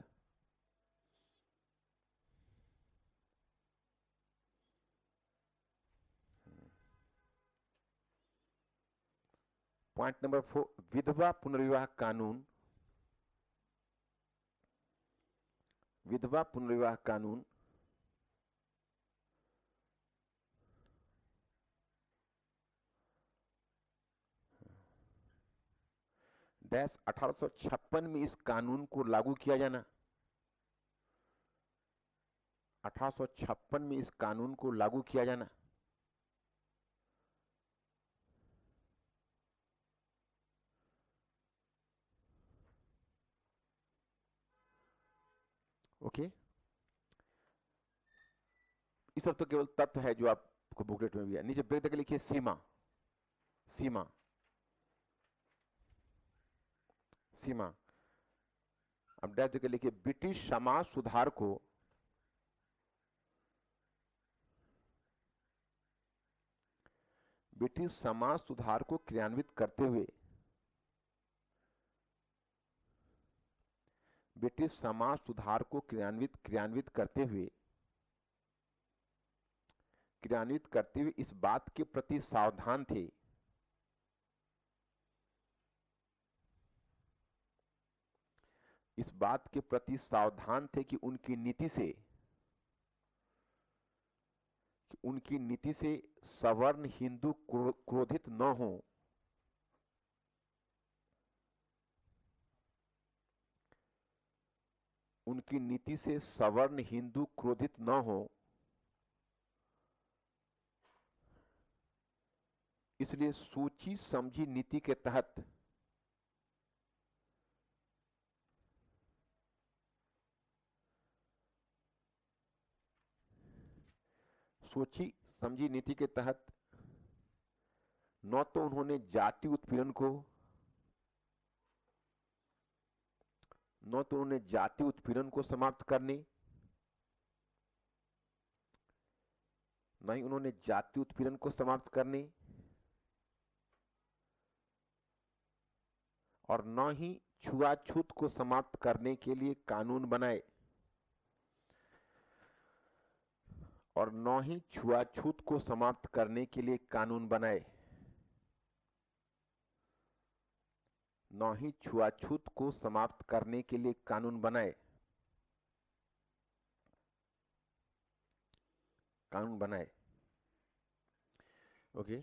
पॉइंट नंबर 4, विधवा पुनर्विवाह कानून। विधवा पुनर्विवाह कानून डैश 1856 में इस कानून को लागू किया जाना। 1856 में इस कानून को लागू किया जाना। ओके, ये सब तो केवल तथ्य है जो आपको बुकलेट में भी है। नीचे ब्रेक देकर लिखिए सीमा। सीमा। सीमा। अब डैश देकर लिखिए ब्रिटिश समाज सुधार को क्रियान्वित करते हुए इस बात के प्रति सावधान थे कि उनकी नीति से सवर्ण हिंदू क्रोधित न हो। उनकी नीति से सवर्ण हिंदू क्रोधित न हो, इसलिए सोची समझी नीति के तहत न तो उन्होंने जाति उत्पीड़न को समाप्त करने, और न ही छुआछूत को समाप्त करने के लिए कानून बनाए। Okay,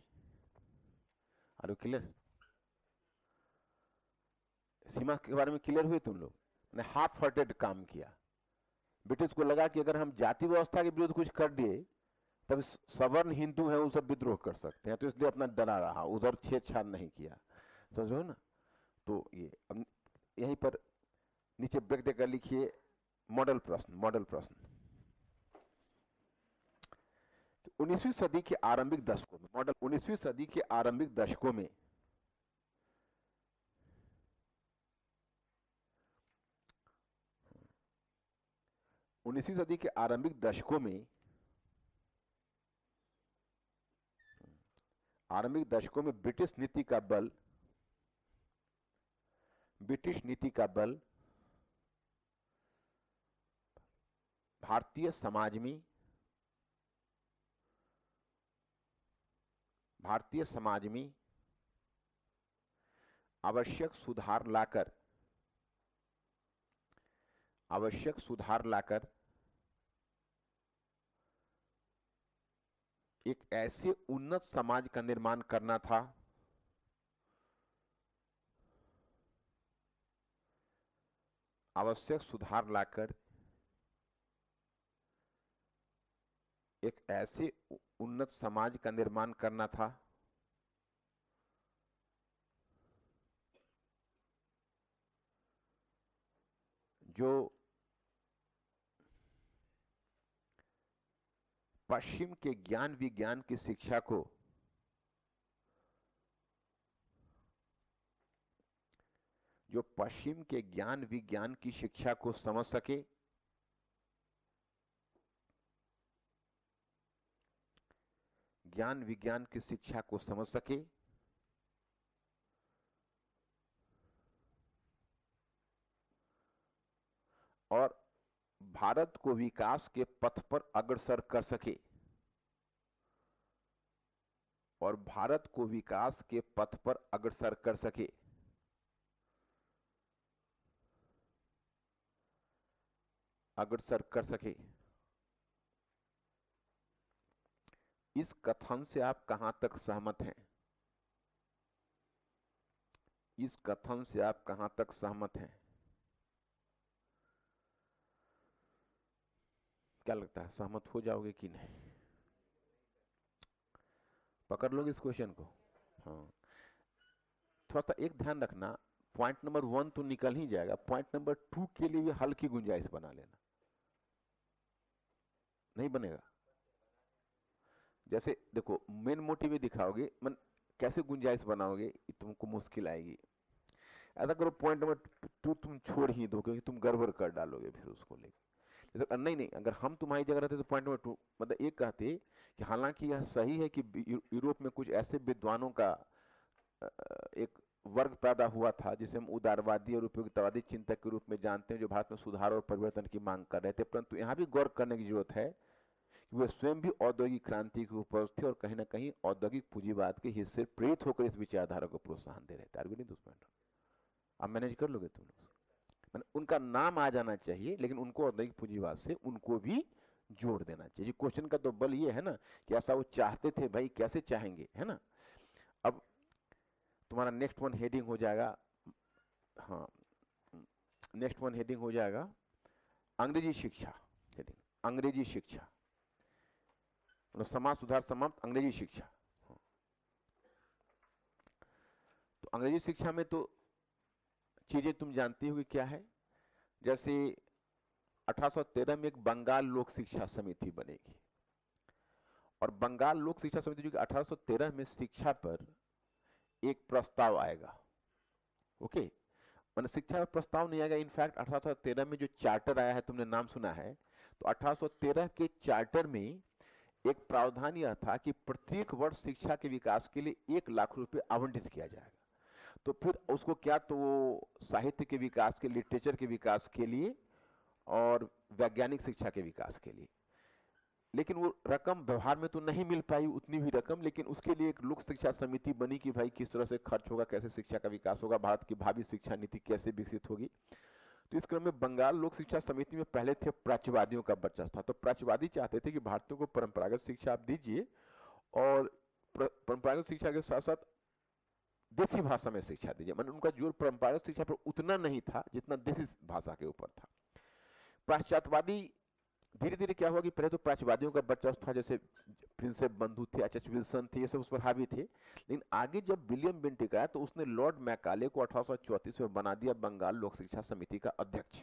are you clear? सीमा के बारे में क्लियर हुए तुम लोग ने? हाफ हार्टेड काम किया, ब्रिटिश को लगा कि अगर हम जाति व्यवस्था के विरुद्ध कुछ कर दिए तब सवर्ण हिंदू हैं वो सब विद्रोह कर सकते हैं, तो इसलिए अपना डरा रहा, उधर छेड़छाड़ नहीं किया, समझो ना। तो ये अब यहीं पर नीचे ब्रेक देकर लिखिए मॉडल प्रश्न। मॉडल प्रश्न 19वीं सदी के आरंभिक दशकों में, मॉडल 19वीं सदी के आरंभिक दशकों में 19वीं सदी के आरंभिक दशकों में ब्रिटिश नीति का बल भारतीय समाज में आवश्यक सुधार लाकर एक ऐसे उन्नत समाज का निर्माण करना था आवश्यक सुधार लाकर एक ऐसे उन्नत समाज का निर्माण करना था जो पश्चिम के ज्ञान विज्ञान की शिक्षा को समझ सके, ज्ञान विज्ञान की शिक्षा को समझ सके और भारत को विकास के पथ पर अग्रसर कर सके, इस कथन से आप कहां तक सहमत हैं? क्या लगता है, सहमत हो जाओगे कि नहीं? पकड़ लोगे इस क्वेश्चन को? हाँ, थोड़ा सा एक ध्यान रखना, पॉइंट नंबर 1 तो निकल ही जाएगा, पॉइंट नंबर 2 के लिए भी हल की गुंजाइश बना लेना। नहीं बनेगा? जैसे देखो, मेन मोटिव दिखाओगे, मन कैसे गुंजाइश बनाओगे, तुमको मुश्किल आएगी। ऐसा करो, पॉइंट नंबर 2 तुम छोड़ ही दो, क्योंकि तुम गड़बड़ कर डालोगे फिर उसको लेकर। नहीं, अगर हम तुम्हारी जगह रहते तो पॉइंट नंबर 2 मतलब एक कहते कि हालांकि यह सही है कि यूरोप में कुछ ऐसे विद्वानों का एक वर्ग पैदा हुआ था जिसे हम उदारवादी और उपयोगितावादी चिंतक के रूप में जानते हैं, जो भारत में सुधार और परिवर्तन की मांग कर रहे थे, परंतु यहाँ भी गौर करने की जरूरत है कि वे स्वयं भी औद्योगिक क्रांति के उपज थे और कहीं ना कहीं औद्योगिक पूंजीवाद के हिस्से प्रेरित होकर इस विचारधारा को प्रोत्साहन दे रहे थे। आर्गू नहीं दोस्तों, आप मैनेज कर लोगे तुम लोग? उनका नाम आ जाना चाहिए, लेकिन उनको औद्योगिक पूंजीवाद से उनको भी जोड़ देना चाहिए। क्वेश्चन का तो बल ये है ना कि ऐसा वो चाहते थे, भाई कैसे चाहेंगे, है ना। अब तुम्हारा नेक्स्ट वन हेडिंग हो जाएगा, हाँ, नेक्स्ट वन हेडिंग हो जाएगा अंग्रेजी शिक्षा। हेडिंग अंग्रेजी शिक्षा, समाज सुधार समाप्त, अंग्रेजी शिक्षा। तो अंग्रेजी शिक्षा में तो चीजें तुम जानती हो कि क्या है। जैसे 1813 में एक बंगाल लोक शिक्षा समिति बनेगी, और बंगाल लोक शिक्षा समिति जो कि 1813 में शिक्षा पर एक प्रस्ताव आएगा। ओके, मैंने शिक्षा पर प्रस्ताव नहीं आएगा, इनफैक्ट 1813 में जो चार्टर आया है, तुमने नाम सुना है, तो 1813 के चार्टर में एक प्रावधान यह था कि प्रत्येक वर्ष शिक्षा के विकास के लिए 1 लाख रुपए आवंटित किया जाएगा। तो फिर उसको क्या, तो वो साहित्य के विकास के, लिटरेचर के विकास के लिए और वैज्ञानिक शिक्षा के विकास के लिए, लेकिन वो रकम व्यवहार में तो नहीं मिल पाई उतनी भी रकम, लेकिन उसके लिए एक लोक शिक्षा समिति बनी कि भाई किस तरह से खर्च होगा, कैसे शिक्षा का विकास होगा, भारत की भावी शिक्षा नीति कैसे विकसित होगी। तो इस क्रम में बंगाल लोक शिक्षा समिति में पहले थे प्राच्यवादियों का वर्चस्व था। तो प्राच्यवादी चाहते थे कि भारतीयों को परंपरागत शिक्षा आप दीजिए, और परंपरागत शिक्षा के साथ साथ देसी भाषा में शिक्षा दीजिए। मतलब उनका जोर परंपरागत शिक्षा पर उतना नहीं था जितना देसी भाषा के ऊपर था। पाश्चात्यवादी धीरे धीरे क्या हुआ कि पहले तो प्राच्यवादियों का वर्चस्व था, जैसे प्रिंसेप बंधु थे, एच एच विल्सन थे, ये सब उस पर हावी थे। लेकिन आगे जब विलियम बेंटिक आया तो उसने लॉर्ड मैकाले को 1834 में बना दिया बंगाल लोक शिक्षा समिति का अध्यक्ष।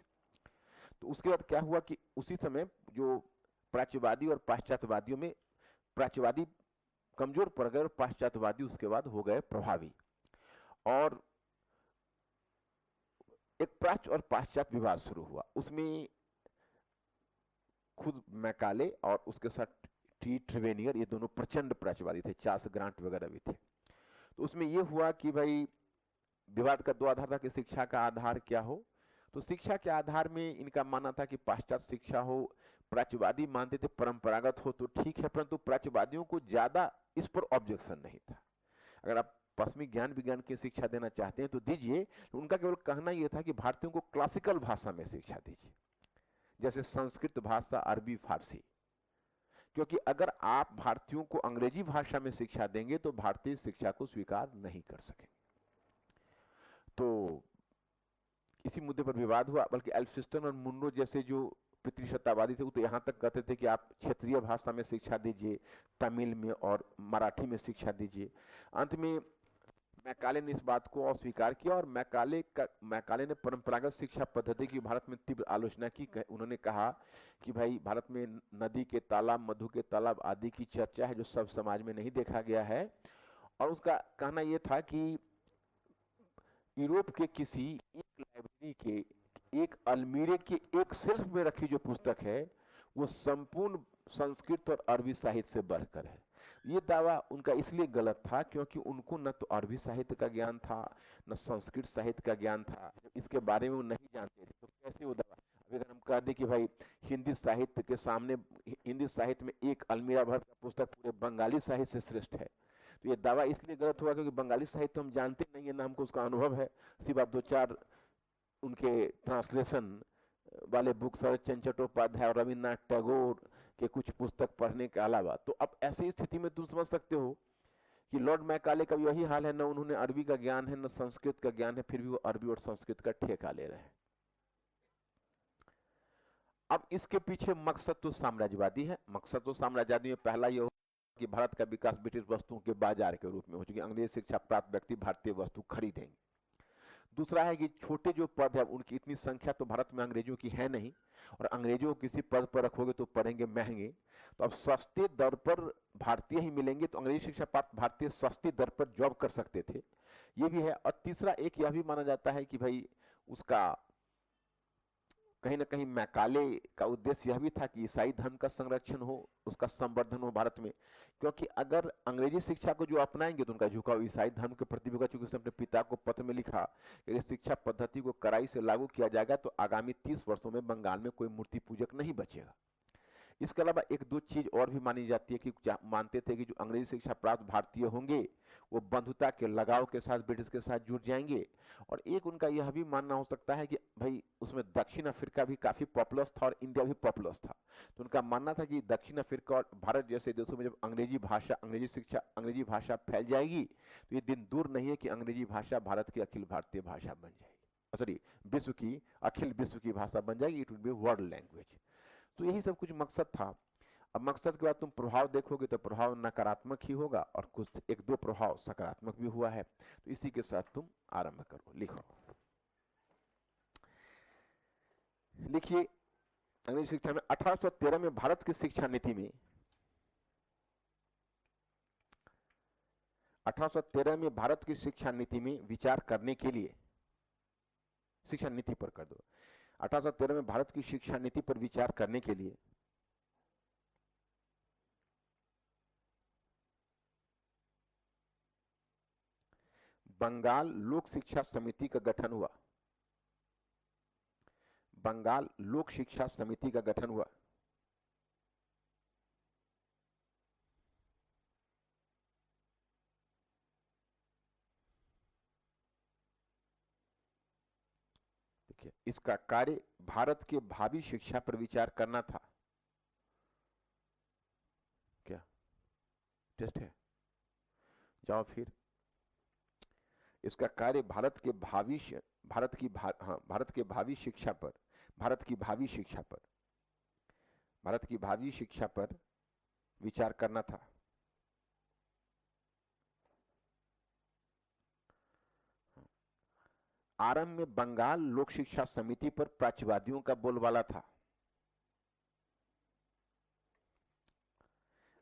तो उसके बाद क्या हुआ कि उसी समय जो प्राच्यवादी और पाश्चात्यवादियों में प्राच्यवादी कमजोर पड़ गए और पाश्चात्यवादी उसके बाद हो गए प्रभावी, और एक प्राच्य और पाश्चात्य विवाद शुरू हुआ। उसमें खुद मैकाले और उसके साथ टी ट्रेवेनियर, ये दोनों प्रचंड प्राच्यवादी थे, चार्ल्स ग्रांट वगैरह भी थे। तो उसमें ये हुआ कि भाई विवाद का दो आधार था कि शिक्षा का आधार क्या हो। तो शिक्षा के आधार में इनका मानना था कि पाश्चात्य शिक्षा हो, प्राच्यवादी मानते थे परंपरागत हो तो ठीक है, परंतु प्राच्यवादियों को ज्यादा इस पर ऑब्जेक्शन नहीं था। अगर आप पश्चिमी ज्ञान विज्ञान की शिक्षा देना चाहते हैं तो दीजिए, उनका केवल कहना यह था कि भारतीयों को क्लासिकल भाषा में शिक्षा दीजिए, जैसे संस्कृत भाषा, अरबी, फारसी। क्योंकि अगर आप भारतीयों को अंग्रेजी भाषा में शिक्षा देंगे तो भारतीय शिक्षा को स्वीकार नहीं कर सकेंगे। तो इसी मुद्दे पर विवाद हुआ। बल्कि एल्फिस्टन और मुन्रो जैसे जो पितृसत्तावादी थे वो तो यहाँ तक कहते थे कि आप क्षेत्रीय भाषा में शिक्षा दीजिए, तमिल में और मराठी में शिक्षा दीजिए। अंत में मैकाले ने इस बात को अस्वीकार किया और मैकाले ने परंपरागत शिक्षा पद्धति की भारत में तीव्र आलोचना की। उन्होंने कहा कि भाई भारत में नदी के तालाब, मधु के तालाब आदि की चर्चा है जो सब समाज में नहीं देखा गया है। और उसका कहना यह था कि यूरोप के किसी एक लाइब्रेरी के एक अलमीरे के एक शेल्फ में रखी जो पुस्तक है वो संपूर्ण संस्कृत और अरबी साहित्य से बढ़कर है। ये दावा उनका इसलिए गलत था क्योंकि उनको न तो अरबी साहित्य का ज्ञान था, न संस्कृत साहित्य का ज्ञान था। इसके बारे में वो नहीं जानते थे तो कैसे वो दावा। अभी अगर हम कह दें कि भाई हिंदी साहित्य के सामने, हिंदी साहित्य में एक अलमीरा भर का पुस्तक पूरे बंगाली साहित्य से श्रेष्ठ है, तो ये दावा इसलिए गलत हुआ क्योंकि बंगाली साहित्य हम जानते नहीं है, ना हमको उसका अनुभव है। सिर्फ आप दो चार उनके ट्रांसलेशन वाले बुक, शरद चंद्र चट्टोपाध्याय और रविन्द्रनाथ टैगोर के कुछ पुस्तक पढ़ने के अलावा, तो अब ऐसी स्थिति में तुम समझ सकते हो कि लॉर्ड मैकाले का यही हाल है, न उन्होंने अरबी का ज्ञान है न संस्कृत का ज्ञान है, फिर भी वो अरबी और संस्कृत का ठेका ले रहे हैं। अब इसके पीछे मकसद तो साम्राज्यवादी है। मकसद तो साम्राज्यवादी में पहला यह कि भारत का विकास ब्रिटिश वस्तुओं के बाजार के रूप में हो, चुकी अंग्रेजी शिक्षा प्राप्त व्यक्ति भारतीय वस्तु खरीदेंगे। दूसरा है कि छोटे जो पद है उनकी इतनी संख्या तो भारत में अंग्रेजों की है नहीं, और अंग्रेजों को किसी पद पर रखोगे तो पढ़ेंगे महंगे, तो अब सस्ते दर पर भारतीय ही मिलेंगे, तो अंग्रेजी शिक्षा प्राप्त भारतीय सस्ती दर पर जॉब कर सकते थे, ये भी है। और तीसरा एक यह भी माना जाता है कि भाई उसका कहीं ना कहीं मैकाले का उद्देश्य यह भी था कि ईसाई धर्म का संरक्षण हो, उसका संवर्धन हो भारत में। क्योंकि अगर अंग्रेजी शिक्षा को जो अपनाएंगे तो उनका झुकाव ईसाई धर्म के प्रति होगा। चूंकि उसने अपने पिता को पत्र में लिखा कि इस शिक्षा पद्धति को कड़ाई से लागू किया जाएगा तो आगामी 30 वर्षों में बंगाल में कोई मूर्ति पूजक नहीं बचेगा। इसके अलावा एक दो चीज और भी मानी जाती है कि मानते थे कि जो अंग्रेजी शिक्षा प्राप्त भारतीय होंगे वो बंधुता के लगाव के साथ ब्रिटिश के साथ जुड़ जाएंगे। और एक उनका यह भी मानना हो सकता है कि भाई उसमें दक्षिण अफ्रीका भी काफी पॉपुलस था और इंडिया भी पॉपुलस था, तो उनका मानना था कि दक्षिण अफ्रीका और भारत जैसे देशों में जब अंग्रेजी भाषा, अंग्रेजी शिक्षा, अंग्रेजी भाषा फैल जाएगी तो ये दिन दूर नहीं है कि अंग्रेजी भाषा भारत की अखिल भारतीय भाषा बन जाएगी, सॉरी विश्व की, अखिल विश्व की भाषा बन जाएगी। It will be world language. तो यही सब कुछ मकसद था। अब मकसद के बाद तुम प्रभाव देखोगे तो प्रभाव नकारात्मक ही होगा और कुछ एक दो प्रभाव सकारात्मक भी हुआ है। तो इसी के साथ तुम आरंभ करो, लिखो। लिखिए, अंग्रेजी शिक्षा में 1813 में भारत की शिक्षा नीति में 1813 में भारत की शिक्षा नीति में विचार करने के लिए, शिक्षा नीति पर कर दो, 1813 में भारत की शिक्षा नीति पर विचार करने के लिए बंगाल लोक शिक्षा समिति का गठन हुआ। बंगाल लोक शिक्षा समिति का गठन हुआ। देखिए, इसका कार्य भारत के भावी शिक्षा पर विचार करना था। क्या टेस्ट है? जाओ फिर। इसका कार्य भारत के भावी शिक्षा पर, भारत की भावी शिक्षा पर, भारत की भावी शिक्षा पर विचार करना था। आरंभ में बंगाल लोक शिक्षा समिति पर प्राच्यवादियों का बोलबाला था।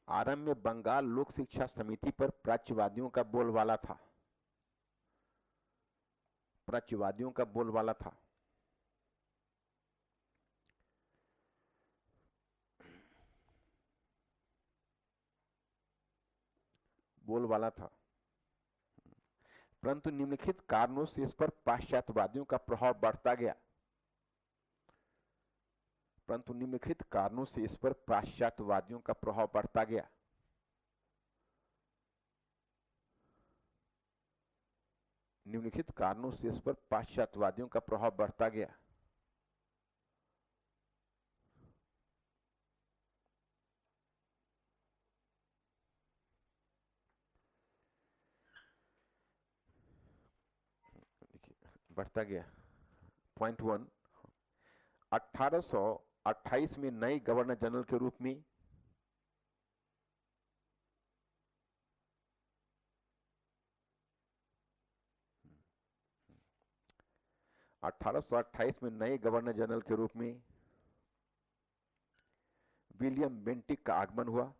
आरंभ में बंगाल लोक शिक्षा समिति पर प्राच्यवादियों का बोलबाला था, प्राच्यवादियों का बोलबाला था। बोलबाला था, परंतु निम्नलिखित कारणों से इस पर पाश्चात्यवादियों का प्रभाव बढ़ता गया। परंतु निम्नलिखित कारणों से इस पर पाश्चात्यवादियों का प्रभाव बढ़ता गया। निम्नलिखित कारणों से इस पर पाश्चात्यवादियों का प्रभाव बढ़ता गया। बढ़ता गया। पॉइंट 1, 1828 में नए गवर्नर जनरल के रूप में 1828 में नए गवर्नर जनरल के रूप में विलियम बेंटिक का आगमन हुआ।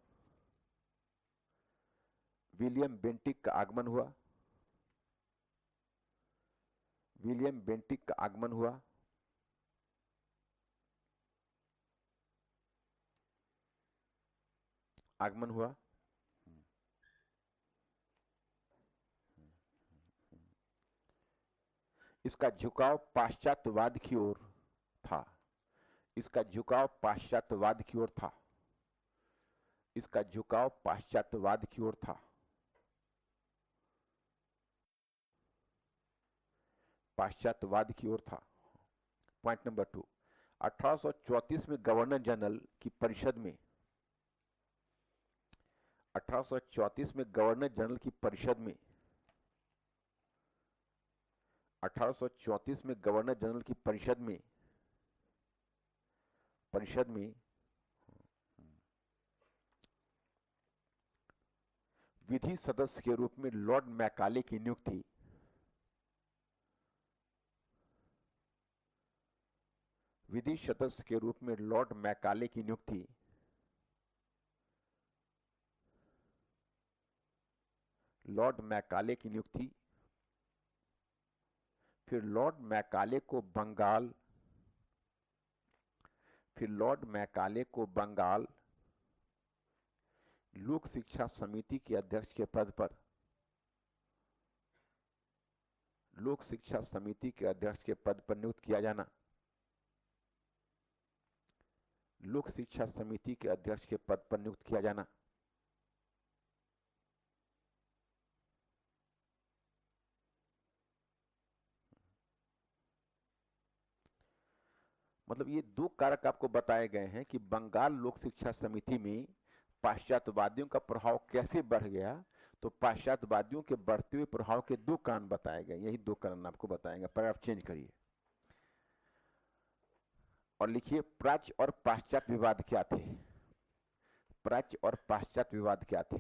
विलियम बेंटिक का आगमन हुआ। विलियम बेंटिक का आगमन हुआ। आगमन हुआ। इसका झुकाव पाश्चात्यवाद की ओर था। इसका झुकाव पाश्चात्यवाद की ओर था। इसका झुकाव पाश्चात्यवाद की ओर था। पाश्चात्यवाद की ओर था। पॉइंट नंबर 2, 1834 में गवर्नर जनरल की परिषद में 1834 में गवर्नर जनरल की परिषद में 1834 में गवर्नर जनरल की परिषद में विधि सदस्य के रूप में लॉर्ड मैकाले की नियुक्ति विधि सदस्य के रूप में लॉर्ड मैकाले की नियुक्ति लॉर्ड मैकाले की नियुक्ति फिर लॉर्ड मैकाले को बंगाल लोक शिक्षा समिति के अध्यक्ष के पद पर लोक शिक्षा समिति के अध्यक्ष के पद पर नियुक्त किया जाना। लोक शिक्षा समिति के अध्यक्ष के पद पर नियुक्त किया जाना। मतलब ये दो कारक आपको बताए गए हैं कि बंगाल लोक शिक्षा समिति में पाश्चात्यवादियों का प्रभाव कैसे बढ़ गया। तो पाश्चात्यवादियों के बढ़ते हुए प्रभाव के दो कारण बताए गए, यही दो कारण आपको बताएंगे। पर आप चेंज करिए और लिखिए प्राच्य और पाश्चात्य विवाद क्या थे। प्राच्य और पाश्चात्य विवाद क्या थे।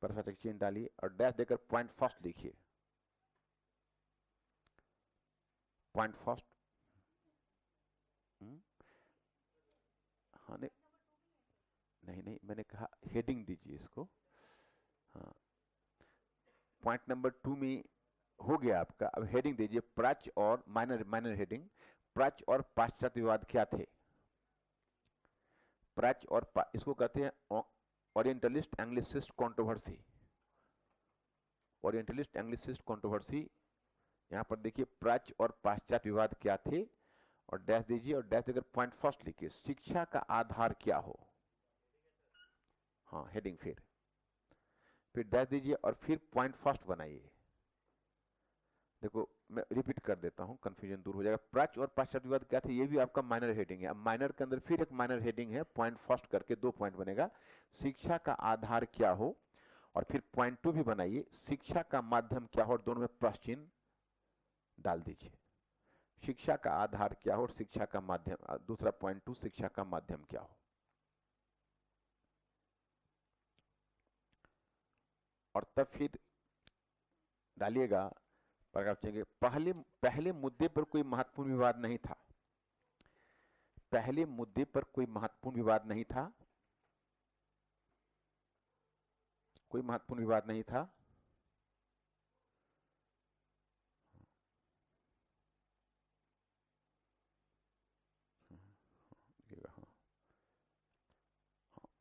पर चिन्ह डालिए और डैश देकर पॉइंट फर्स्ट लिखिए। Point first. हाँ नहीं मैंने कहा हेडिंग दीजिए इसको। हाँ, पॉइंट नंबर 2 में हो गया आपका। अब हेडिंग दीजिए प्राच्य और माइनर हेडिंग, प्राच्य और पाश्चात्य विवाद क्या थे। प्राच्य और इसको कहते हैं orientalist Anglicist controversy. Orientalist Anglicist controversy. यहां पर देखिए प्राच्य और पाश्चात्य विवाद क्या थे और डैश दीजिए और डैश देकर पॉइंट फर्स्ट लिखिए शिक्षा का आधार क्या हो। हाँ हेडिंग फिर डैश दीजिए और फिर पॉइंट फर्स्ट बनाइए। देखो मैं रिपीट कर देता हूं, कंफ्यूजन दूर हो जाएगा। प्राच्य और पाश्चात्य विवाद क्या थे, ये भी आपका माइनर हेडिंग है। अब माइनर के अंदर फिर एक माइनर हेडिंग है, पॉइंट फर्स्ट करके 2 पॉइंट बनेगा। शिक्षा का आधार क्या हो और फिर पॉइंट 2 भी बनाइए शिक्षा का माध्यम क्या हो और दोनों में प्रश्न चिन्ह डाल दीजिए। शिक्षा का आधार क्या हो और शिक्षा का माध्यम, दूसरा पॉइंट 2 शिक्षा का माध्यम क्या हो। और तब फिर डालिएगा पैराग्राफ चेंगे। पहले पहले मुद्दे पर कोई महत्वपूर्ण विवाद नहीं था। पहले मुद्दे पर कोई महत्वपूर्ण विवाद नहीं था। कोई महत्वपूर्ण विवाद नहीं था।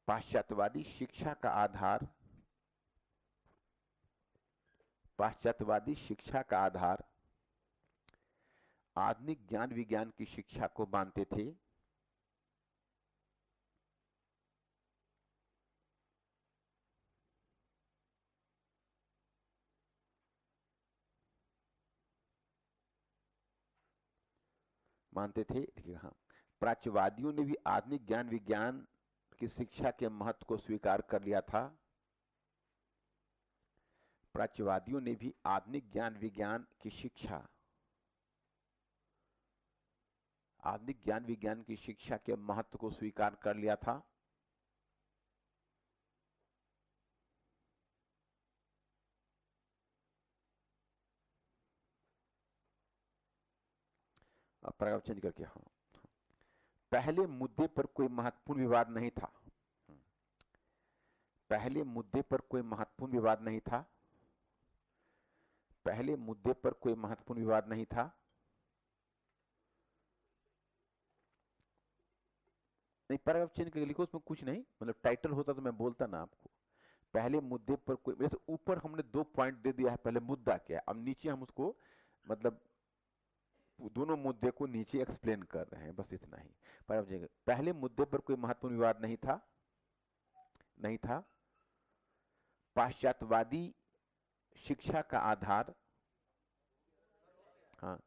पाश्चात्यवादी शिक्षा का आधार, पाश्चात्यवादी शिक्षा का आधार आधुनिक ज्ञान विज्ञान की शिक्षा को मानते थे। हाँ, प्राच्यवादियों ने भी आधुनिक ज्ञान विज्ञान की शिक्षा के महत्व को स्वीकार कर लिया था। प्राच्यवादियों ने भी आधुनिक ज्ञान विज्ञान की शिक्षा, आधुनिक ज्ञान विज्ञान की शिक्षा के महत्व को स्वीकार कर लिया था। पैराग्राफ चेंज करके, हाँ, पहले मुद्दे पर कोई महत्वपूर्ण विवाद नहीं था। पहले मुद्दे पर कोई महत्वपूर्ण विवाद नहीं था। पहले मुद्दे पर कोई महत्वपूर्ण विवाद नहीं था। नहीं, पैराग्राफ चेंज करके लिखो, उसमें कुछ नहीं, मतलब टाइटल होता तो मैं बोलता ना आपको। पहले मुद्दे पर कोई, जैसे ऊपर हमने 2 पॉइंट दे दिया है, पहले मुद्दा क्या है, अब नीचे हम उसको मतलब दोनों मुद्दे को नीचे एक्सप्लेन कर रहे हैं, बस इतना ही। पर पहले मुद्दे पर कोई महत्वपूर्ण विवाद नहीं था, नहीं था। पाश्चात्यवादी शिक्षा का आधार, हाँ,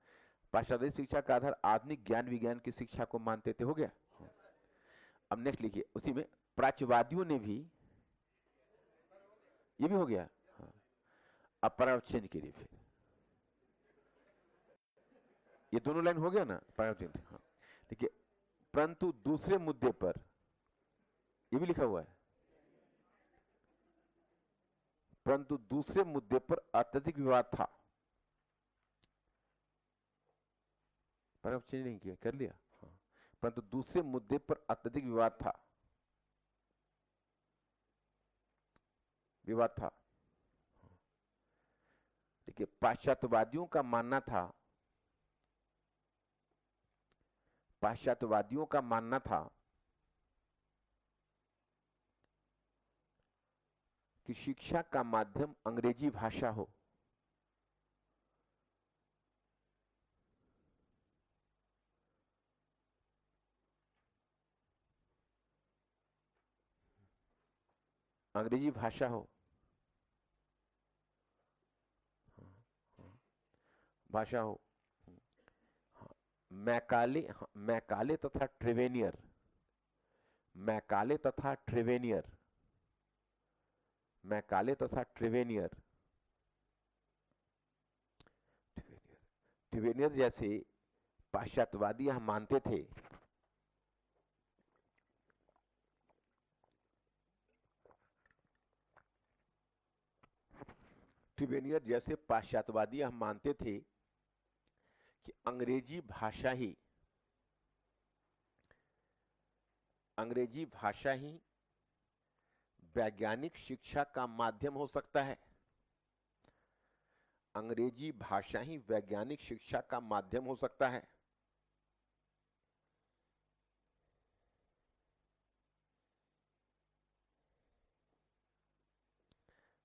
पाश्चात्य शिक्षा का आधार आधुनिक ज्ञान विज्ञान की शिक्षा को मानते थे। हो गया। अब नेक्स्ट लिखिए, उसी में प्राच्यवादियों ने भी, ये भी हो गया। हाँ, अब पैराग्राफ चेंज करिए फिर, ये दोनों लाइन हो गया ना, पैराग्राफ चेंज। हाँ, देखिए, परंतु दूसरे मुद्दे पर, ये भी लिखा हुआ है, परंतु दूसरे मुद्दे पर अत्यधिक विवाद था। पैराग्राफ चेंज नहीं किया, कर लिया। हाँ, परंतु दूसरे मुद्दे पर अत्यधिक विवाद था, विवाद था। देखिए, पाश्चात्यवादियों का मानना था, पाश्चात्यवादियों का मानना था कि शिक्षा का माध्यम अंग्रेजी भाषा हो। अंग्रेजी भाषा हो, भाषा हो। मैकाले, मैकाले तथा ट्रेवेनियर, मैकाले तथा ट्रेवेनियर, मैकाले तथा ट्रेवेनियर, ट्रेवेनियर जैसे पाश्चात्यवादी यह मानते थे ट्रिवेनियर जैसे पाश्चात्यवादी यह मानते थे कि अंग्रेजी भाषा ही, अंग्रेजी भाषा ही वैज्ञानिक शिक्षा का माध्यम हो सकता है। अंग्रेजी भाषा ही वैज्ञानिक शिक्षा का माध्यम हो सकता है,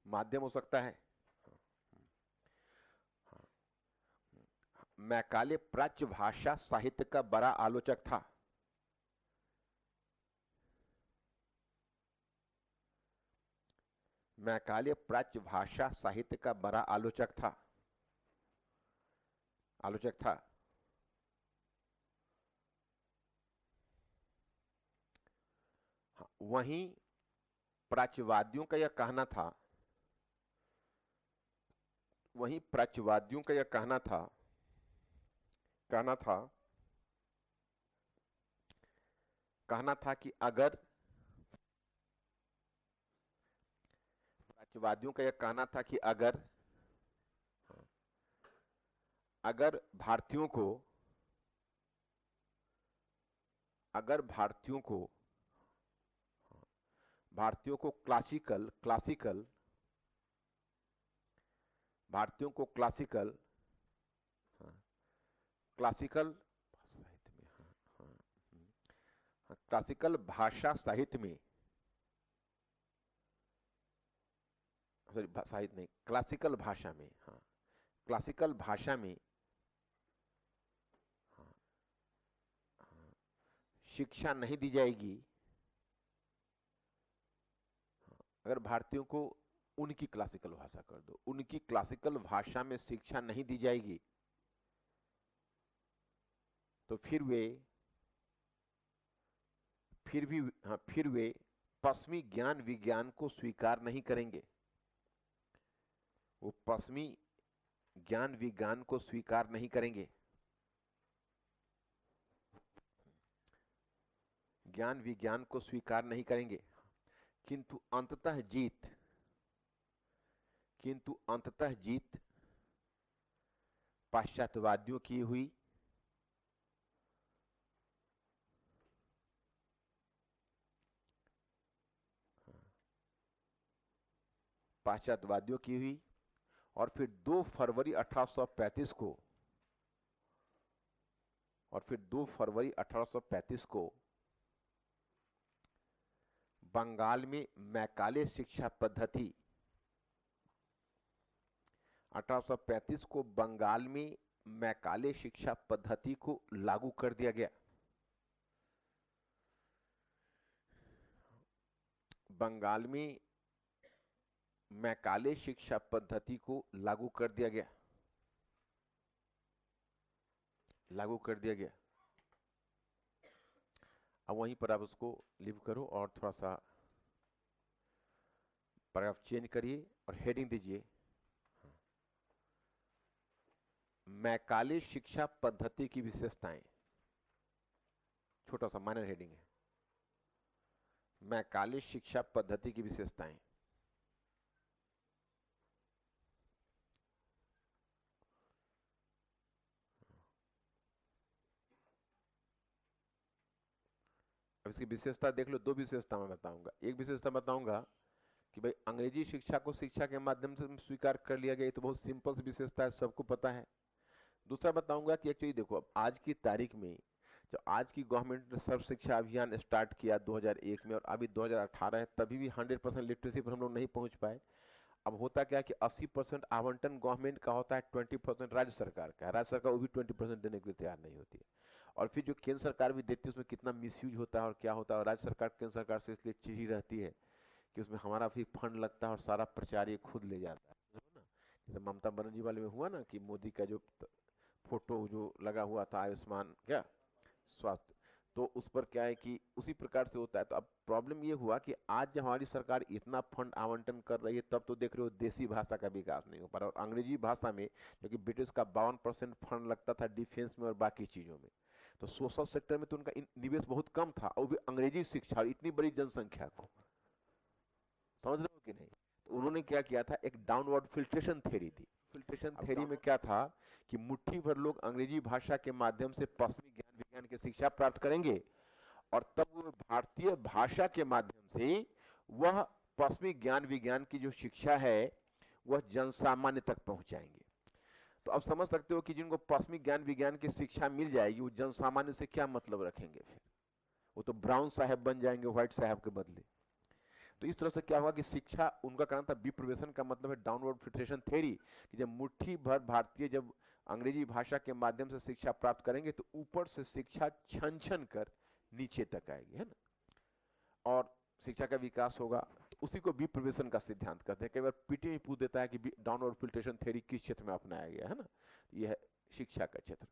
माध्यम हो सकता है। मैकाले प्राच्य भाषा साहित्य का बड़ा आलोचक था। मैकाले प्राच्य भाषा साहित्य का बड़ा आलोचक था, आलोचक था। वहीं प्राच्यवादियों का यह कहना था, वहीं प्राच्यवादियों का यह कहना था कहना था कि अगर राष्ट्रवादियों का यह कहना था कि अगर भारतीयों को क्लासिकल क्लासिकल भाषा साहित्य में, सॉरी साहित्य नहीं, क्लासिकल भाषा में, हाँ, क्लासिकल भाषा में शिक्षा नहीं दी जाएगी, अगर भारतीयों को उनकी क्लासिकल भाषा कर दो, उनकी क्लासिकल भाषा में शिक्षा नहीं दी जाएगी, तो फिर वे पश्चिमी ज्ञान विज्ञान को स्वीकार नहीं करेंगे। वो पश्चिमी ज्ञान विज्ञान को स्वीकार नहीं करेंगे। ज्ञान विज्ञान को स्वीकार नहीं करेंगे। किंतु अंततः जीत पाश्चात्यवादियों की हुई। पाश्चात्यवादियों की हुई और फिर 2 फरवरी 1835 को बंगाल में मैकाले शिक्षा पद्धति 1835 को बंगाल में मैकाले शिक्षा पद्धति को लागू कर दिया गया। बंगाल में मैकाले शिक्षा पद्धति को लागू कर दिया गया। अब वहीं पर आप उसको लीव करो और थोड़ा सा पैराग्राफ चेंज करिए और हेडिंग दीजिए, मैकाले शिक्षा पद्धति की विशेषताएं। छोटा सा माइनर हेडिंग है, मैकाले शिक्षा पद्धति की विशेषताएं। अब इसकी विशेषता देख लो। 2 विशेषता मैं बताऊंगा। एक विशेषता बताऊंगा कि भाई अंग्रेजी शिक्षा को शिक्षा के माध्यम से स्वीकार कर लिया गया, ये तो बहुत सिंपल सी विशेषता है, सबको पता है। दूसरा बताऊंगा कि एक्चुअली देखो, अब आज की तारीख में जब आज की गवर्नमेंट ने सर्व शिक्षा अभियान स्टार्ट किया 2001 में और अभी 2018 है, तभी भी 100% लिटरेसी पर हम लोग नहीं पहुंच पाए। अब होता क्या है कि 80% आवंटन गवर्नमेंट का होता है, 20% राज्य सरकार का है। राज्य सरकार वो भी 20% देने के लिए तैयार नहीं होती है। और फिर जो केंद्र सरकार भी देती है उसमें कितना मिसयूज होता है और क्या होता है। और राज्य सरकार केंद्र सरकार से इसलिए चिढ़ी रहती है कि उसमें हमारा भी फंड लगता है और सारा प्रचार ये खुद ले जाता है ना। जैसे ममता बनर्जी वाले में हुआ ना कि मोदी का जो फोटो जो लगा हुआ था आयुष्मान क्या स्वास्थ्य, तो उस पर क्या है कि उसी प्रकार से होता है। तो अब प्रॉब्लम ये हुआ कि आज जब हमारी सरकार इतना फंड आवंटन कर रही है, तब तो देख रहे हो देसी भाषा का विकास नहीं हो पा रहा। और अंग्रेजी भाषा में जो कि ब्रिटिश का 52% फंड लगता था डिफेंस में और बाकी चीजों में, तो सोशल सेक्टर में तो उनका निवेश बहुत कम था, और भी अंग्रेजी शिक्षा और इतनी बड़ी जनसंख्या को, समझ रहे हो कि नहीं। तो उन्होंने क्या किया था, एक डाउनवर्ड फिल्ट्रेशन थ्योरी थी। फिल्ट्रेशन थ्योरी में क्या था कि मुट्ठी भर लोग अंग्रेजी भाषा के माध्यम से पश्चिमी ज्ञान विज्ञान की शिक्षा प्राप्त करेंगे और तब वो भारतीय भाषा के माध्यम से वह पश्चिमी ज्ञान विज्ञान की जो शिक्षा है वह जनसामान्य तक पहुंचाएंगे। तो अब समझ सकते हो कि जिनको पश्चिमी ज्ञान विज्ञान की शिक्षा मिल जाएगी वो जनसामान्य से क्या मतलब रखेंगे, फिर वो तो ब्राउन साहब बन जाएंगे व्हाइट साहब के बदले। तो इस तरह से क्या हुआ कि शिक्षा, उनका कहना था विप्रवेशन का मतलब है डाउनवर्ड फिल्ट्रेशन थ्योरी, कि जब मुट्ठी भर भारतीय जब अंग्रेजी भाषा के माध्यम से शिक्षा प्राप्त करेंगे तो ऊपर से शिक्षा छन छन कर नीचे तक आएगी, है ना, और शिक्षा का विकास होगा। तो उसी को विप्रवेशन का सिद्धांत कहते हैं। कई बार पीटी में पूछ देता है कि डाउनवर्ड फिल्ट्रेशन थ्योरी किस क्षेत्र में अपनाया गया है ना, यह है शिक्षा का क्षेत्र।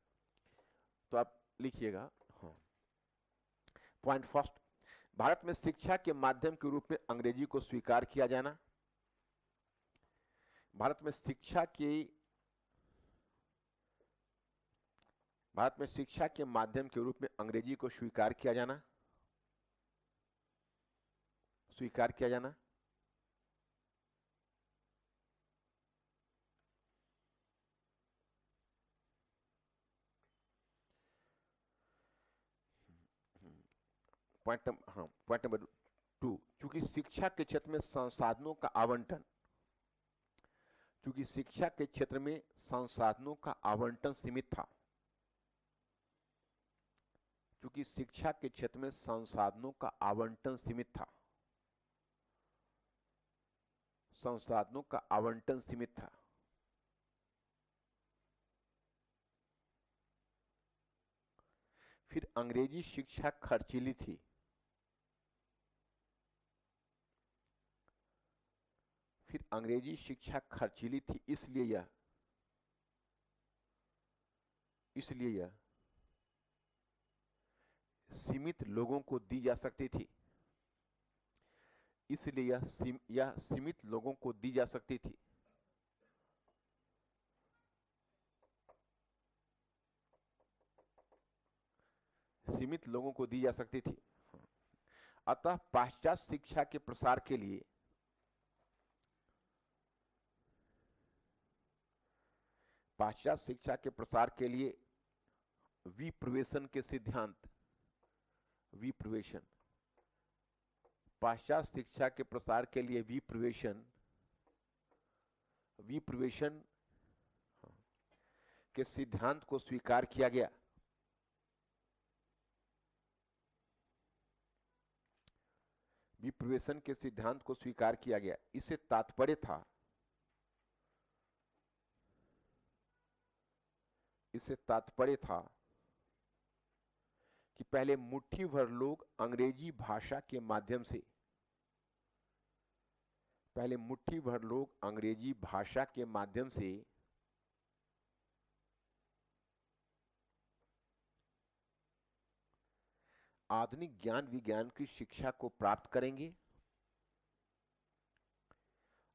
तो आप लिखिएगा, हाँ, पॉइंट फर्स्ट, भारत में शिक्षा के माध्यम के रूप में अंग्रेजी को स्वीकार किया जाना। भारत में भारत में शिक्षा के माध्यम के रूप में अंग्रेजी को स्वीकार किया जाना, स्वीकार किया जाना। पॉइंट नंबर 2, चूंकि शिक्षा के क्षेत्र में संसाधनों का आवंटन, चूंकि शिक्षा के क्षेत्र में संसाधनों का आवंटन सीमित था, चूंकि शिक्षा के क्षेत्र में संसाधनों का आवंटन सीमित था, संसाधनों का आवंटन सीमित था, फिर अंग्रेजी शिक्षा खर्चीली थी, फिर अंग्रेजी शिक्षा खर्चीली थी, इसलिए यह सीमित लोगों को दी जा सकती थी, इसलिए यह सीमित लोगों को दी जा सकती थी। सीमित लोगों को दी जा सकती थी। अतः पाश्चात्य शिक्षा के प्रसार के लिए विप्रवेशन के सिद्धांत, विप्रवेशन, पाश्चात्य शिक्षा के प्रसार के लिए विप्रवेशन के सिद्धांत को स्वीकार किया गया। विप्रवेशन के सिद्धांत को स्वीकार किया गया। इससे तात्पर्य था कि पहले मुट्ठी भर लोग अंग्रेजी भाषा के माध्यम से, आधुनिक ज्ञान विज्ञान की शिक्षा को प्राप्त करेंगे,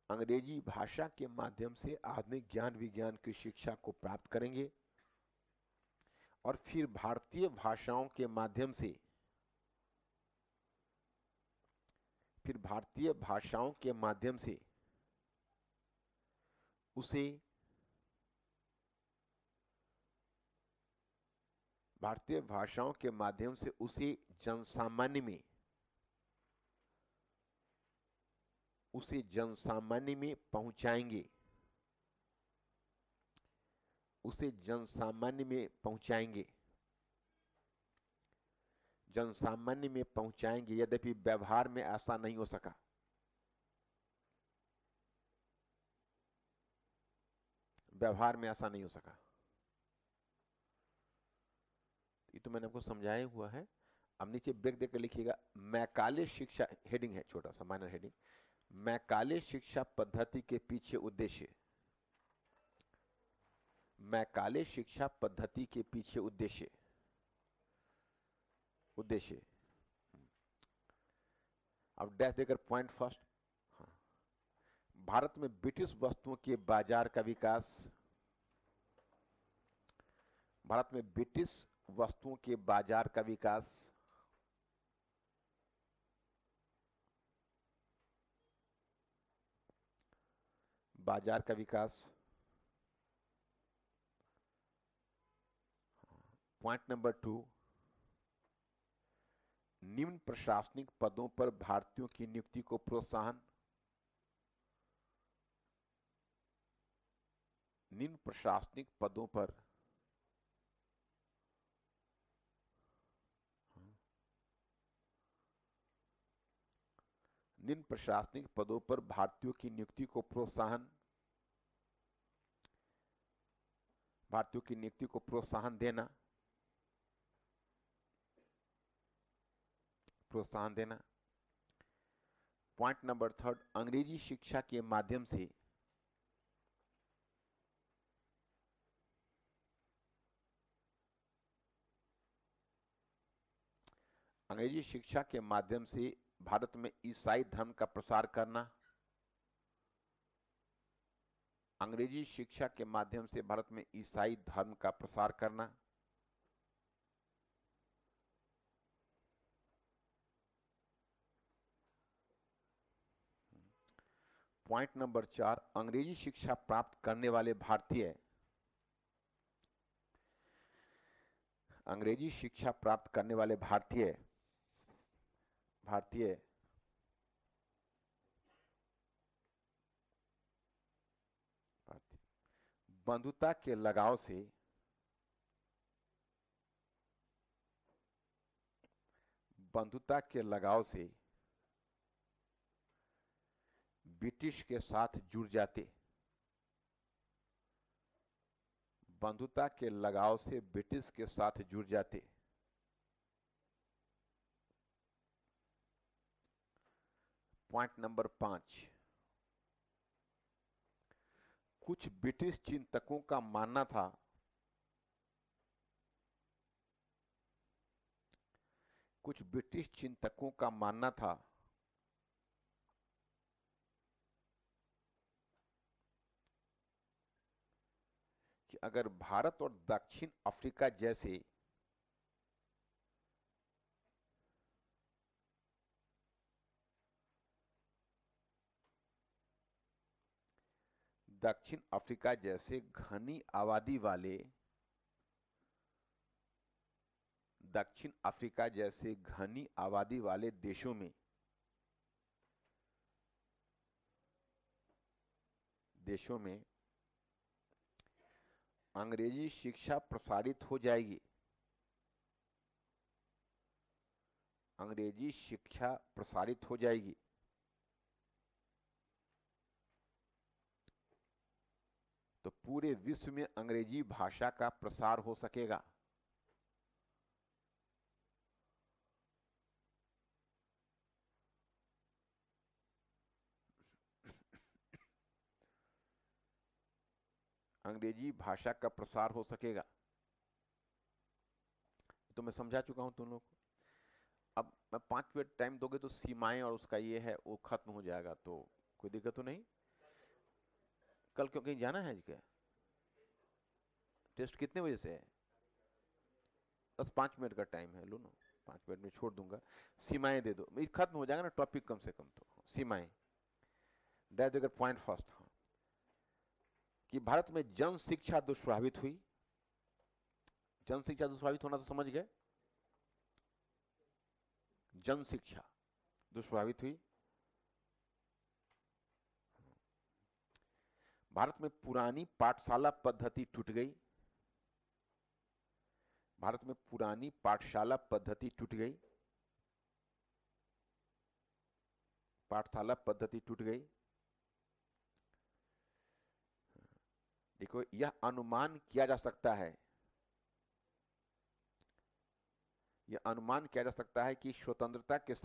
अंग्रेजी भाषा के माध्यम से आधुनिक ज्ञान विज्ञान की शिक्षा को प्राप्त करेंगे और फिर भारतीय भाषाओं के माध्यम से उसे जनसामान्य में पहुंचाएंगे, यद्यपि व्यवहार में ऐसा नहीं हो सका। ये तो मैंने आपको समझाया हुआ है। अब नीचे ब्रेक देकर लिखिएगा, मैकाले शिक्षा, हेडिंग है छोटा सा माइनर हेडिंग, मैकाले शिक्षा पद्धति के पीछे उद्देश्य, मैकाले शिक्षा पद्धति के पीछे उद्देश्य। अब डैश देकर पॉइंट फर्स्ट, भारत में ब्रिटिश वस्तुओं के बाजार का विकास, भारत में ब्रिटिश वस्तुओं के बाजार का विकास, पॉइंट नंबर 2, निम्न प्रशासनिक पदों पर भारतीयों की नियुक्ति को प्रोत्साहन, निम्न प्रशासनिक पदों पर भारतीयों की नियुक्ति को प्रोत्साहन, देना। पॉइंट नंबर 3, अंग्रेजी शिक्षा के माध्यम से भारत में ईसाई धर्म का प्रसार करना, अंग्रेजी शिक्षा के माध्यम से भारत में ईसाई धर्म का प्रसार करना। पॉइंट नंबर 4, अंग्रेजी शिक्षा प्राप्त करने वाले भारतीय, अंग्रेजी शिक्षा प्राप्त करने वाले भारतीय भारतीय बंधुता के लगाव से ब्रिटिश के साथ जुड़ जाते, बंधुता के लगाव से ब्रिटिश के साथ जुड़ जाते। पॉइंट नंबर 5, कुछ ब्रिटिश चिंतकों का मानना था कि अगर भारत और दक्षिण अफ्रीका जैसे घनी आबादी वाले देशों में अंग्रेजी शिक्षा प्रसारित हो जाएगी, तो पूरे विश्व में अंग्रेजी भाषा का प्रसार हो सकेगा। अंग्रेजी भाषा का प्रसार हो सकेगा। तो मैं समझा चुका हूं तुम लोग को। अब मैं 5 मिनट टाइम दोगे तो सीमाएं और उसका ये है वो खत्म हो जाएगा, तो कोई दिक्कत तो नहीं। कल क्यों कहीं जाना है क्या? टेस्ट कितने बजे से है? बस 5 मिनट का टाइम है, लो ना, 5 मिनट में छोड़ दूंगा। सीमाएं दे दो, ये खत्म हो जाएगा ना टॉपिक कम से कम। तो सीमाएं दे देकर पॉइंट फर्स्ट, हाँ, कि भारत में जन शिक्षा दुष्प्रभावित हुई। जन शिक्षा दुष्प्रभावित होना तो समझ गए, जन शिक्षा दुष्प्रभावित हुई। भारत में पुरानी पाठशाला पद्धति टूट गई, पाठशाला पद्धति टूट गई। देखो, यह अनुमान किया जा सकता है कि स्वतंत्रता के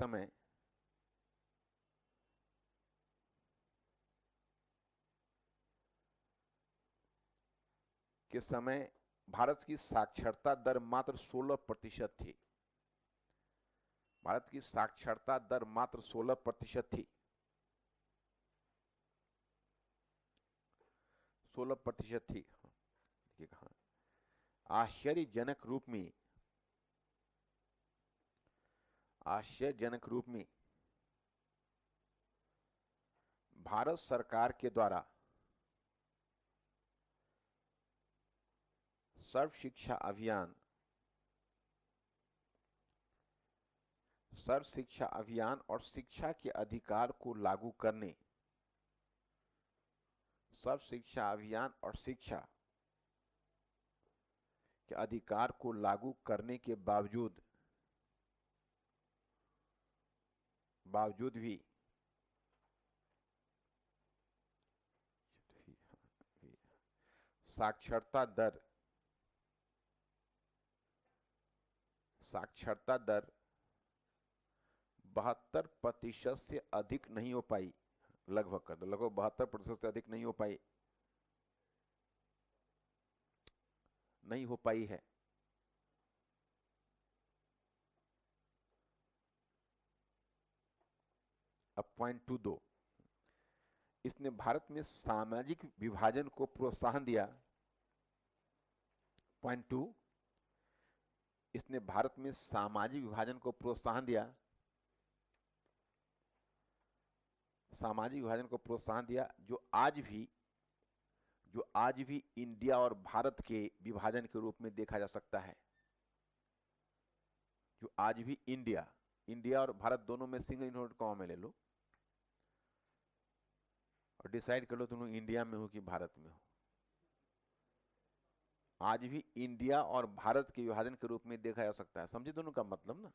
समय भारत की साक्षरता दर मात्र 16% थी। 16% थी। आश्चर्यजनक रूप में भारत सरकार के द्वारा सर्व शिक्षा अभियान और शिक्षा के अधिकार को लागू करने, के बावजूद भी साक्षरता दर 72% से अधिक नहीं हो पाई। लगभग 72% से अधिक नहीं हो पाई है। अब पॉइंट 2 दो, इसने भारत में सामाजिक विभाजन को प्रोत्साहन दिया। पॉइंट 2, इसने भारत में सामाजिक विभाजन को प्रोत्साहन दिया। सामाजिक विभाजन को प्रोत्साहन दिया, जो आज भी इंडिया और भारत के विभाजन के रूप में देखा जा सकता है। जो आज भी इंडिया और भारत दोनों में सिंगल इन्वर्टेड कॉमा में ले लो और डिसाइड कर लो तुम लोग इंडिया में हो कि भारत में हो। आज भी इंडिया और भारत के विभाजन के रूप में देखा जा सकता है। समझे दोनों का मतलब ना।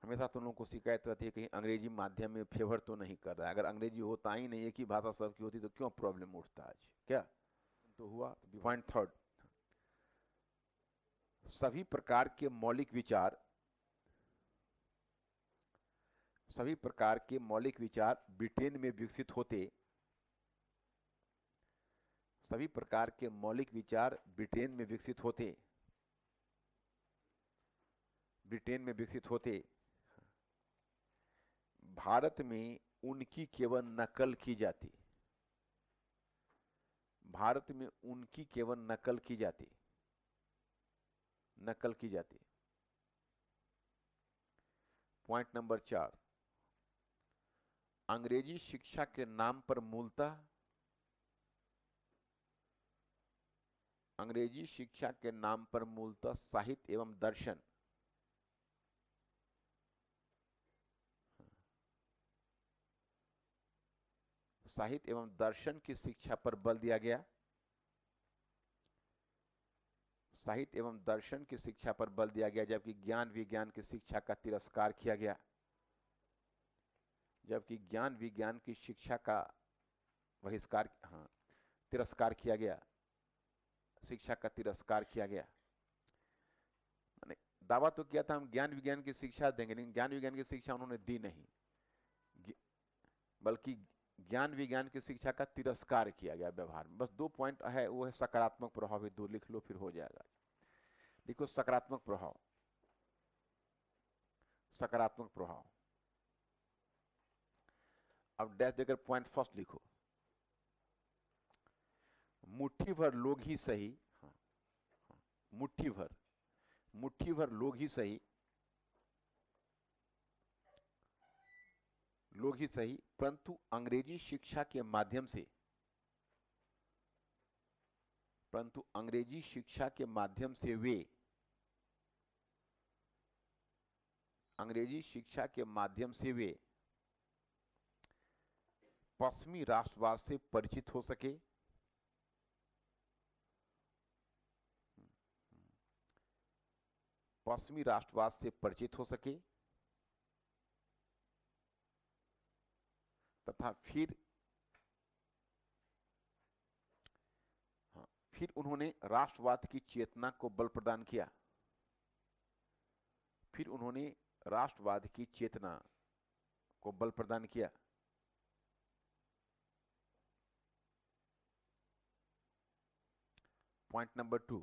हमेशा तुम लोगों को शिकायत रहती है कहीं अंग्रेजी माध्यम में फेवर तो नहीं कर रहा है। अगर अंग्रेजी होता ही नहीं, एक ही भाषा सबकी होती तो क्यों प्रॉब्लम उठता आज? क्या तो हुआ। पॉइंट थर्ड, सभी प्रकार के मौलिक विचार ब्रिटेन में विकसित होते। सभी प्रकार के मौलिक विचार ब्रिटेन में विकसित होते भारत में उनकी केवल नकल की जाती। भारत में उनकी केवल नकल की जाती। पॉइंट नंबर 4, अंग्रेजी शिक्षा के नाम पर मूलतः साहित्य एवं दर्शन की शिक्षा पर बल दिया गया। जबकि ज्ञान विज्ञान की शिक्षा का तिरस्कार किया गया। तिरस्कार किया गया। मैंने दावा तो किया था हम ज्ञान विज्ञान की शिक्षा देंगे, लेकिन ज्ञान विज्ञान की शिक्षा उन्होंने दी नहीं, बल्कि ज्ञान विज्ञान की शिक्षा का तिरस्कार किया गया व्यवहार में। बस 2 पॉइंट है, वो है सकारात्मक प्रभाव। भी 2 लिख लो फिर हो जाएगा। देखो सकारात्मक प्रभाव। अब डैश देकर पॉइंट फर्स्ट लिखो। मुट्ठी भर लोग ही सही, मुट्ठी भर लोग ही सही, परंतु अंग्रेजी शिक्षा के माध्यम से वे पश्चिमी राष्ट्रवाद से परिचित हो सके। तथा फिर उन्होंने राष्ट्रवाद की चेतना को बल प्रदान किया। पॉइंट नंबर 2,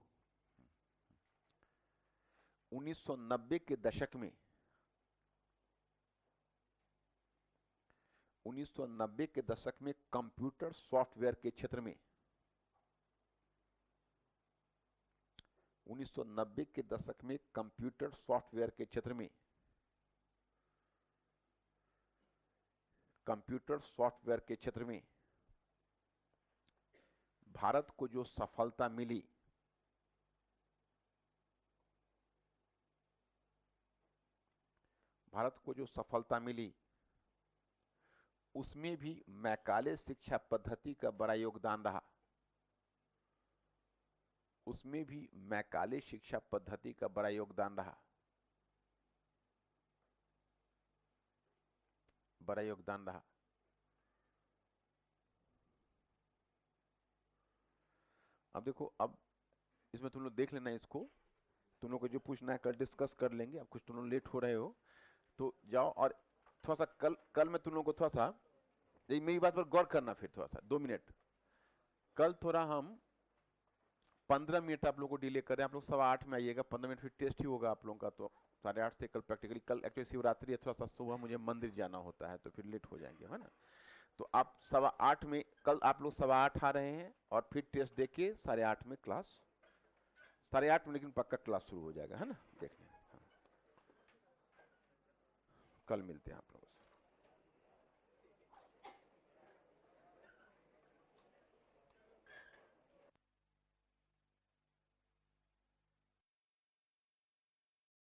1990 के दशक में 1990 के दशक में कंप्यूटर सॉफ्टवेयर के क्षेत्र में 1990 के दशक में कंप्यूटर सॉफ्टवेयर के क्षेत्र में भारत को जो सफलता मिली उसमें भी मैकाले शिक्षा पद्धति का बड़ा योगदान रहा। अब देखो, अब इसमें तुम लोग देख लेना, इसको तुम लोग को जो पूछना है कल डिस्कस कर लेंगे। अब कुछ तुम लोग लेट हो रहे हो तो जाओ, और थोड़ा सा कल मैं तुम लोग को थोड़ा सा मेरी बात पर गौर करना। फिर थोड़ा सा 2 मिनट कल थोड़ा हम 15 मिनट आप लोग को डिले कर रहे हैं। आप लोग 8:15 में आइएगा, 15 मिनट फिर टेस्ट ही होगा आप लोगों का। तो 8:30 से कल प्रैक्टिकली, कल एक्चुअली शिवरात्रि है, थोड़ा सा सुबह मुझे मंदिर जाना होता है तो फिर लेट हो जाएंगे, है ना। तो आप 8:15 में, कल आप लोग 8:15 आ रहे हैं और फिर टेस्ट देके 8:30 में क्लास, 8:30 में लेकिन पक्का क्लास शुरू हो जाएगा, है ना। देखते हैं, कल मिलते हैं आप लोगों से।